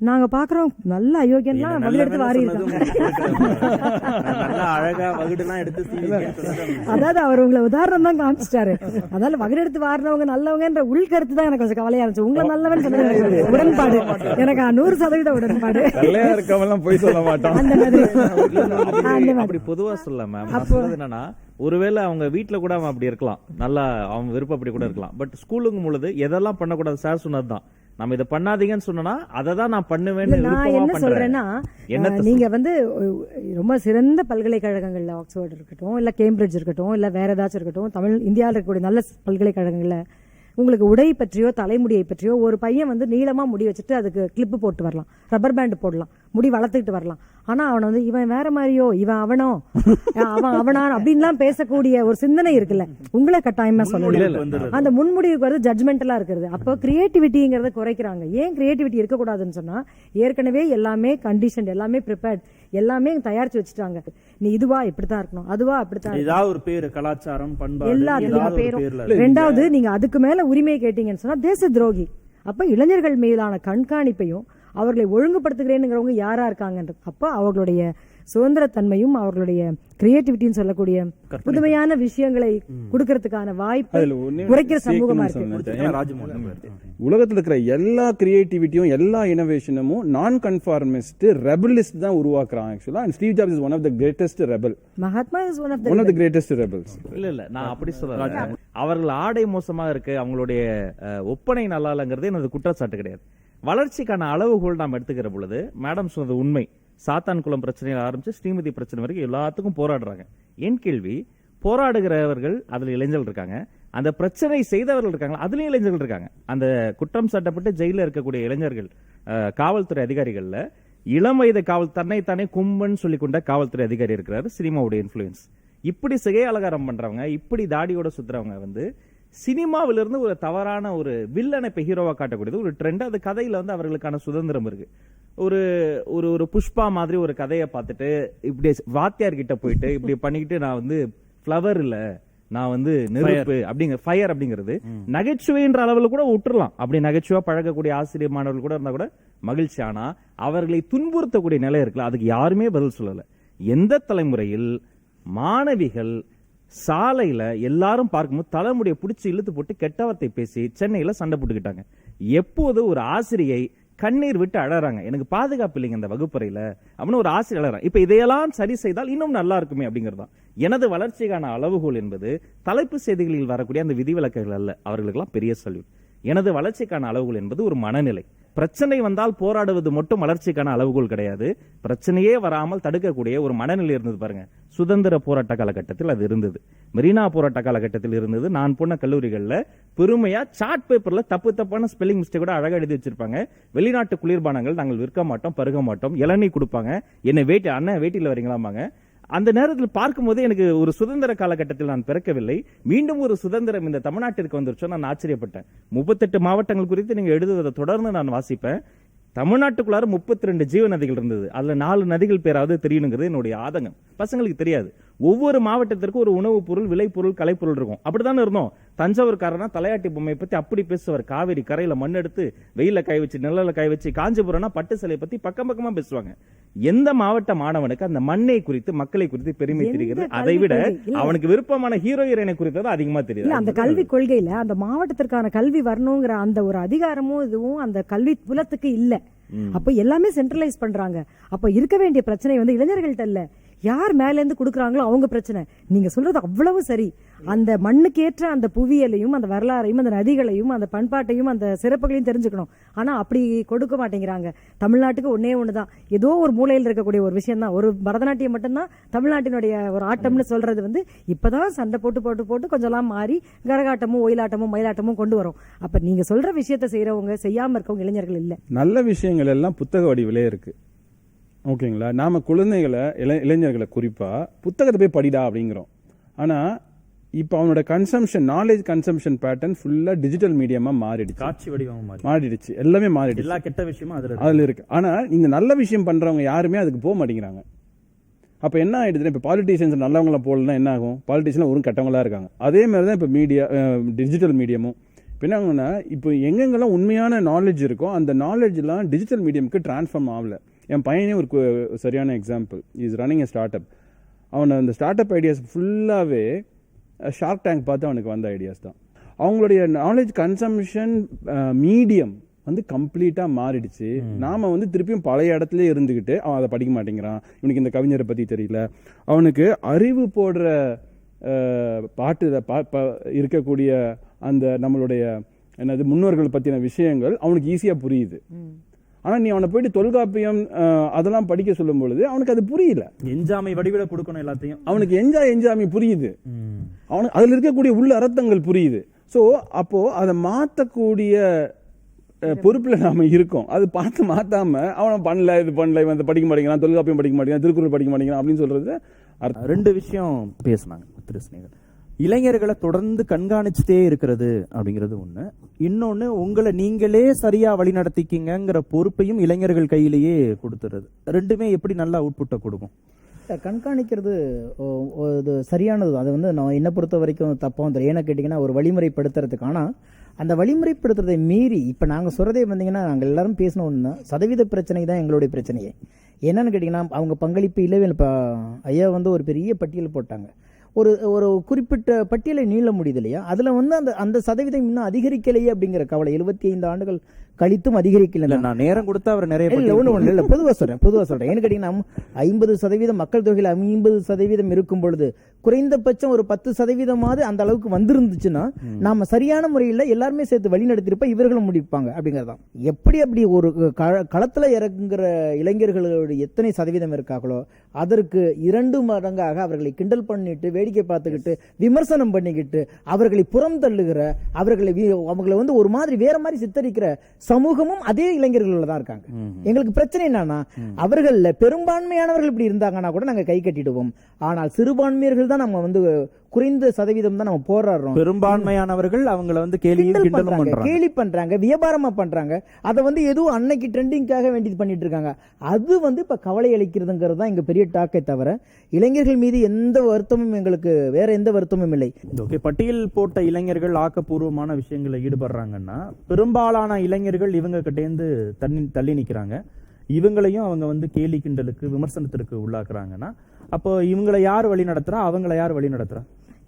நாங்க பாக்குறோம் நல்ல அயோக்கியன்லாம் வகுடெடுத்து வாரி அழகா வகுடுலாம் எடுத்து அதாவது அவர் உங்களை உதாரணம் தான் காமிச்சிட்டாரு. அதனால வகுடெடுத்து வாரினவங்க நல்லவங்கன்ற உள்கருத்து தான் எனக்கு கொஞ்சம் கவலையா இருந்துச்சு. உங்களை நல்லவன் சொன்னது உடன்பாடு, எனக்கு 100% உடன்பாடு. போய் சொல்ல மாட்டான் அந்த மாதிரி அப்படி பொதுவா சொல்ல மேம். என்னன்னா ஒருவேளை அவங்க வீட்டுல கூட அவன் அப்படி இருக்கலாம், நல்லா அவன் விருப்பப்படி கூட இருக்கலாம். பட் ஸ்கூலுங்கும் பொழுது எதெல்லாம் பண்ணக்கூடாது சார் சொன்னதுதான், நம்ம இதை பண்ணாதீங்கன்னு சொன்னா அதை தான் நான் பண்ணுவேன்னு. நான் என்ன சொல்றேன்னா, நீங்க வந்து ரொம்ப சிறந்த பல்கலைக்கழகங்கள்ல ஆக்ஸ்போர்ட் இருக்கட்டும், இல்ல கேம்பிரிட்ஜ் இருக்கட்டும், இல்ல வேற ஏதாச்சும் இருக்கட்டும், தமிழ் இந்தியாவில் இருக்கக்கூடிய நல்ல பல்கலைக்கழகங்கள்ல உங்களுக்கு உடை பற்றியோ தலைமுடியை பற்றியோ ஒரு பையன் வந்து நீளமா முடி வச்சுட்டு அதுக்கு கிளிப்பு போட்டு வரலாம், ரப்பர் பேண்ட் போடலாம், முடி வளர்த்துக்கிட்டு வரலாம். ஆனா அவனை வந்து இவன் வேற மாதிரியோ, இவன் அவனோ, அவன் அவனா அப்படின்லாம் பேசக்கூடிய ஒரு சிந்தனை இருக்குல்ல, உங்களை கட்டாயமா சொல்லல. அந்த முன்முடிவுக்கு வந்து ஜட்மெண்டலா இருக்கிறது. அப்போ கிரியேட்டிவிட்டிங்கிறத குறைக்கிறாங்க. ஏன் கிரியேட்டிவிட்டி இருக்கக்கூடாதுன்னு சொன்னா, ஏற்கனவே எல்லாமே கண்டிஷன், எல்லாமே ப்ரிப்பேர்ட், எல்லாமே தயாரிச்சு வச்சுட்டாங்க. நீ இதுவா இப்படித்தான் இருக்கணும், அதுவா அப்படித்தான், ஏதாவது ஒரு பேரு, கலாச்சாரம், பண்பாடு, எல்லாத்துக்கும் பேரும். ரெண்டாவது, நீங்க அதுக்கு மேல உரிமை கேட்டீங்கன்னு சொன்னா தேச துரோகி. அப்ப இளைஞர்கள் மீதான கண்காணிப்பையும் அவர்களை ஒழுங்குபடுத்துகிறேன்னுங்கிறவங்க யாரா இருக்காங்கன்றது. அப்ப அவர்களுடைய சுதந்திரத்தன்மையும் அவர்களுடைய கிரியேட்டிவிட்டின்னு சொல்லக்கூடிய புதுமையான விஷயங்களை கொடுக்கறதுக்கான வாய்ப்பு குறைக்கிற சமூகமா இருக்கு. உலகத்துல இருக்கிற எல்லா கிரியேட்டிவிட்டியும் எல்லா இனோவேஷனும் நான் கன்ஃபார்மிஸ்ட் ரெபலிஸ்ட் தான் உருவாக்குறான் ஆக்சுவலா. And Steve Jobs is one of the greatest rebel. Mahatma is one of the greatest rebels. இல்ல நான் அப்படி சொல்லல. அவர்கள் ஆடை மோசமா இருக்கு, அவங்களுடைய ஒப்பனை நல்லா இல்லங்கிறது எனது குற்றச்சாட்டு கிடையாது. வளர்ச்சிக்கான அளவுகோல் நாம் எடுத்துக்கிற பொழுது மேடம் சொன்னது உண்மை. சாத்தான் குளம் பிரச்சனையில் ஆரம்பிச்சு ஸ்ரீமதி பிரச்சனை வரைக்கும் எல்லாத்துக்கும் போராடுறாங்க. என் கேள்வி, போராடுகிறவர்கள் அதுல இளைஞர்கள் இருக்காங்க, அந்த பிரச்சனை செய்தவர்கள் இருக்காங்க, அதுலயும் இளைஞர்கள் இருக்காங்க. அந்த குற்றம் சாட்டப்பட்டு ஜெயில இருக்கக்கூடிய இளைஞர்கள், காவல்துறை அதிகாரிகள்ல இளம் வயது தன்னைத்தானே கும்பன் சொல்லிக் கொண்ட காவல்துறை அதிகாரி இருக்கிறாரு, சினிமாவுடைய இன்ஃபுளுன்ஸ். இப்படி சிகை அலங்காரம் பண்றவங்க, இப்படி தாடியோட சுத்துறவங்க வந்து சினிமாவிலிருந்து ஒரு தவறான ஒரு வில்லனை இப்ப ஹீரோவா காட்டக்கூடியது ஒரு ட்ரெண்ட். அது கதையில வந்து அவர்களுக்கான சுதந்திரம் இருக்கு. ஒரு ஒரு ஒரு புஷ்பா மாதிரி ஒரு கதையை பார்த்துட்டு இப்படி வாத்தியார் கிட்ட போயிட்டு இப்படி பண்ணிக்கிட்டு நான் வந்து ஃப்ளவர் இல்ல, நான் வந்து நெருப்பு அப்படிங்கிற ஃபயர் அப்படிங்கிறது நகைச்சுவைன்ற அளவுல கூட விட்டுறலாம். அப்படி நகைச்சுவா பழகக்கூடிய ஆசிரியர் மாணவர்கள் கூட இருந்தா கூட மகிழ்ச்சி. ஆனா அவர்களை துன்புறுத்தக்கூடிய நிலை இருக்குல்ல, அதுக்கு யாருமே பதில் சொல்லல. எந்த தலைமுறையில் மாணவிகள் சாலையில எல்லாரும் பார்க்கும்போது தலைமுடியை பிடிச்சி இழுத்து போட்டு கெட்டவத்தை பேசி சென்னையில சண்டை போட்டுக்கிட்டாங்க? எப்போது ஒரு ஆசிரியை கண்ணீர் விட்டு அழறாங்க, எனக்கு பாதுகாப்பு இல்லைங்க இந்த வகுப்பறையில அப்படின்னு ஒரு ஆசிரியர் அழறாங்க. இப்ப இதையெல்லாம் சரி செய்தால் இன்னும் நல்லா இருக்குமே அப்படிங்கறதுதான் எனது வளர்ச்சிக்கான அளவுகோல் என்பது. தலைப்பு செய்திகளில் வரக்கூடிய அந்த விதிவிலக்குகள் அல்ல, அவர்களுக்கெல்லாம் பெரிய சல்யூட். எனது வளர்ச்சிக்கான அளவுகோல் என்பது ஒரு மனநிலை. பிரச்சனை வந்தால் போராடுவது மட்டும் வளர்ச்சிக்கான அளவுகோல் கிடையாது. பிரச்சனையே வராமல் தடுக்கக்கூடிய ஒரு மனநிலை இருந்தது பாருங்க. சுதந்திர போராட்ட காலகட்டத்தில் அது இருந்தது, மெரினா போராட்ட காலகட்டத்தில் இருந்தது. நான் போன கல்லூரிகள்ல பெருமையா சார்ட் பேப்பர்ல தப்பான ஸ்பெல்லிங் மிஸ்டேக் கூட அழகா எழுதி வச்சிருப்பாங்க. வெளிநாட்டு குளிர்பானங்கள் நாங்கள் விற்க மாட்டோம், பருக மாட்டோம், இளநீ கொடுப்பாங்க, என்ன அண்ணன் வேட்டியில வரீங்களாமாங்க. அந்த நேரத்தில் பார்க்கும்போது எனக்கு ஒரு சுதந்திர காலகட்டத்தில் நான் பிறக்கவில்லை, மீண்டும் ஒரு சுதந்திரம் இந்த தமிழ்நாட்டிற்கு வந்துருச்சோ நான் ஆச்சரியப்பட்டேன். 38 மாவட்டங்கள் குறித்து நீங்க எழுதுவதை தொடர்ந்து நான் வாசிப்பேன். தமிழ்நாட்டுக்குள்ளார 32 ஜீவ நதிகள் இருந்தது. அதுல 4 நதிகள் பேராவது தெரியணுங்கிறது என்னுடைய ஆதங்கம். பசங்களுக்கு தெரியாது. ஒவ்வொரு மாவட்டத்திற்கும் ஒரு உணவுப் பொருள், விளைபொருள், கலைப்பொருள் இருக்கும். அப்படித்தானே இருந்தோம். தஞ்சாவூர்காரனா தலையாட்டி பொம்மையை பத்தி அப்படி பேசுவார். காவிரி கரையில மண் எடுத்து வெயில காய வச்சு நிழல காய வச்சு, காஞ்சிபுரம்னா பட்டு சிலையை பத்தி பக்கம் பக்கமா பேசுவாங்க. எந்த மாவட்ட மாணவனுக்கு அந்த மண்ணை குறித்து, மக்களை குறித்து பெருமை தெரிகிறது? அதை விட அவனுக்கு விருப்பமான ஹீரோ ஹீரோயினை குறித்தது அதிகமா தெரியுது. அந்த கல்வி கொள்கையில அந்த மாவட்டத்திற்கான கல்வி வரணுங்கிற அந்த ஒரு அதிகாரமும் இதுவும் அந்த கல்வி புலத்துக்கு இல்ல. அப்ப எல்லாமே சென்ட்ரலைஸ் பண்றாங்க. அப்ப இருக்க வேண்டிய பிரச்சனை வந்து இளைஞர்கள்ட்ட இல்ல, யார் மேல இருந்து கொடுக்கறாங்களோ அவங்க பிரச்சனை. நீங்க சொல்றது அவ்வளவு சரி. அந்த மண்ணுக்கேற்ற அந்த புவியியலையும், அந்த வரலாறையும், அந்த நதிகளையும், அந்த பண்பாட்டையும், அந்த சிறப்புகளையும் தெரிஞ்சுக்கணும். ஆனா அப்படி கொடுக்க மாட்டேங்கிறாங்க. தமிழ்நாட்டுக்கு ஒன்னே ஒண்ணுதான், ஏதோ ஒரு மூலையில் இருக்கக்கூடிய ஒரு விஷயம் தான். ஒரு பரதநாட்டியம் மட்டும்தான் தமிழ்நாட்டினுடைய ஒரு ஆட்டம்னு சொல்றது வந்து இப்பதான் சண்டை போட்டு போட்டு போட்டு கொஞ்சம்லாம் மாறி கரகாட்டமும், ஒயிலாட்டமும், மயிலாட்டமும் கொண்டு வரும். அப்ப நீங்க சொல்ற விஷயத்த செய்யறவங்க, செய்யாம இருக்கவங்க இளைஞர்கள் இல்ல. நல்ல விஷயங்கள் எல்லாம் புத்தக வடிவிலே இருக்கு. ஓகேங்களா? நாம குழந்தைகளை, இளைஞர்களை குறிப்பா புத்தகத்தை போய் படிடா அப்படிங்கிறோம். ஆனா இப்போ அவனோட கன்சம்ஷன், நாலேஜ் கன்சம்ஷன் பேட்டர்ன் ஃபுல்லா டிஜிட்டல் மீடியமா மாறிடுச்சு. காட்சி வடிவமா மாறிடுச்சு. எல்லாமே மாறிடுச்சு. எல்லா கெட்ட விஷயமும் அதுல இருக்கு. ஆனா இந்த நல்ல விஷயம் பண்றவங்க யாருமே அதுக்கு போக மாட்டேங்கிறாங்க. அப்ப என்ன ஆயிடுதுன்னா, இப்ப பாலிட்டிஷியன்ஸ் நல்லவங்கள போலன்னா என்ன ஆகும்? பாலிட்டிஷியன் ஒரு கெட்டவங்களா இருக்காங்க. அதே மாதிரி தான் இப்ப மீடியா, டிஜிட்டல் மீடியமும் இப்போ என்ன ஆகுன்னா, இப்போ எங்கெங்கெல்லாம் உண்மையான நாலேஜ் இருக்கோ அந்த நாலேஜ்லாம் டிஜிட்டல் மீடியமுக்கு டிரான்ஸ்ஃபார்ம் ஆகல. என் பையனே ஒரு சரியான example. Is running a start up. அவனை அந்த ஸ்டார்ட் அப் ஐடியாஸ் ஃபுல்லாகவே ஷார்க் டேங்க் பார்த்து அவனுக்கு வந்த ஐடியாஸ் தான். அவங்களுடைய நாலேஜ் கன்சம்ஷன் மீடியம் வந்து கம்ப்ளீட்டாக மாறிடுச்சு. நாம வந்து திருப்பியும் பழைய இடத்துல இருந்துக்கிட்டு அவன் அதை படிக்க மாட்டேங்கிறான். இவனுக்கு இந்த கவிஞரை பற்றி தெரியல. அவனுக்கு அறிவு போடுற பாட்டு இருக்கக்கூடிய அந்த நம்மளுடைய என்னது முன்னோர்கள் பற்றின விஷயங்கள் அவனுக்கு ஈஸியாக புரியுது. ஆனா நீ அவனை போயிட்டு தொல்காப்பியம் அதெல்லாம் படிக்க சொல்லும் பொழுது அவனுக்கு அது புரியல. எஞ்சாமை வடிவில கொடுக்கணும் எல்லாத்தையும். அவனுக்கு எஞ்சாமி புரியுது. அவனுக்கு அதுல இருக்கக்கூடிய உள்ள அர்த்தங்கள் புரியுது. சோ அப்போ அதை மாத்தக்கூடிய பொறுப்புல நாம இருக்கோம். அது பார்த்து மாத்தாம அவனை பண்ணல, இது பண்ணல, இவன் படிக்க மாட்டேங்கிறான், தொல்காப்பியம் படிக்க மாட்டேங்கிறான், திருக்குறள் படிக்க மாட்டேங்கிறான் அப்படின்னு சொல்றது. ரெண்டு விஷயம் பேசினாங்க திரு ஸ்நேகன். இளைஞர்களை தொடர்ந்து கண்காணிச்சுட்டே இருக்கிறது அப்படிங்கிறது ஒண்ணு. இன்னொன்னு, உங்களை நீங்களே சரியா வழி நடத்திக்கிங்கிற பொறுப்பையும் இளைஞர்கள் கையிலேயே கொடுத்துறது. ரெண்டுமே எப்படி நல்லா அவுட்புட்டை கொடுக்கும்? கண்காணிக்கிறது இது சரியானது. அது வந்து நான் என்னை பொறுத்த வரைக்கும் தப்பாகவும் தெரியும். ஏன்னா கேட்டிங்கன்னா, ஒரு வழிமுறைப்படுத்துறதுக்கு. ஆனால் அந்த வழிமுறைப்படுத்துறதை மீறி இப்போ நாங்கள் சொல்கிறதே வந்தீங்கன்னா, நாங்கள் எல்லாரும் பேசின ஒன்று தான், சதவீத பிரச்சனை தான் எங்களுடைய பிரச்சனையே. என்னன்னு கேட்டிங்கன்னா, அவங்க பங்களிப்பு இல்லவே இல்லை. இப்போ ஐயா வந்து ஒரு பெரிய பட்டியல் போட்டாங்க. ஒரு ஒரு குறிப்பிட்ட பட்டியலை நீள முடியுது இல்லையா? அதில் வந்து அந்த சதவீதம் இன்னும் அதிகரிக்கலையே அப்படிங்கிற கவலை. 75 ஆண்டுகள் கழித்தும் அதிகரிக்கல. நான் நேரம் கொடுத்து அவர் நிறைய இல்லை பொதுவாக சொல்றேன். ஏன்னு கேட்டீங்கன்னா, 50% மக்கள் தொகையில் 50% இருக்கும் பொழுது குறைந்தபட்சம் ஒரு 10% அந்த அளவுக்கு வந்திருந்துச்சுன்னா நாம சரியான முறையில் எல்லாருமே சேர்த்து வழி நடத்திருப்ப இவர்களும் முடிப்பாங்க அப்படிங்கறதான். அப்படி ஒரு களத்துல இறங்குற இளைஞர்களோட எத்தனை சதவீதம் இருக்காங்களோ அதற்கு 2 மடங்காக அவர்களை கிண்டல் பண்ணிட்டு, வேடிக்கை பார்த்துக்கிட்டு, விமர்சனம் பண்ணிக்கிட்டு, அவர்களை புறம் தள்ளுகிற, அவங்களை வந்து ஒரு மாதிரி வேற மாதிரி சித்தரிக்கிற சமூகமும் அதே இளைஞர்கள் தான் இருக்காங்க. எங்களுக்கு பிரச்சனை என்னன்னா, அவர்கள் பெரும்பான்மையானவர்கள் இப்படி இருந்தாங்கன்னா கூட நாங்க கை கட்டிடுவோம். ஆனால் சிறுபான்மையர்கள் தான் நம்ம வந்து குறைந்த சதவீதம் தான் நம்ம போராடுறோம். பெரும்பான்மையானவர்கள் அவங்கள வந்து கேலி பண்றாங்க, வியாபாரமா பண்றாங்க. அதை வந்து எதுவும் அன்னைக்கு ட்ரெண்டிங்காக வேண்டியது பண்ணிட்டு இருக்காங்க. அது வந்து இப்ப கவலை அளிக்கிறதுங்கிறது தான் எங்க பெரிய டாக்கை தவிர இளைஞர்கள் மீது எந்த வருத்தமும், எங்களுக்கு வேற எந்த வருத்தமும் இல்லை. ஓகே, பட்டியல் போட்ட இளைஞர்கள் ஆக்கப்பூர்வமான விஷயங்களை ஈடுபடுறாங்கன்னா, பெரும்பாலான இளைஞர்கள் இவங்க கிட்டேந்து தள்ளி நிக்கிறாங்க. இவங்களையும் அவங்க வந்து கேலி கிண்டலுக்கு, விமர்சனத்திற்கு உள்ளாக்குறாங்கன்னா, அப்போ இவங்களை யார் வழி நடத்துறா, அவங்களை யார் வழி நடத்துறா?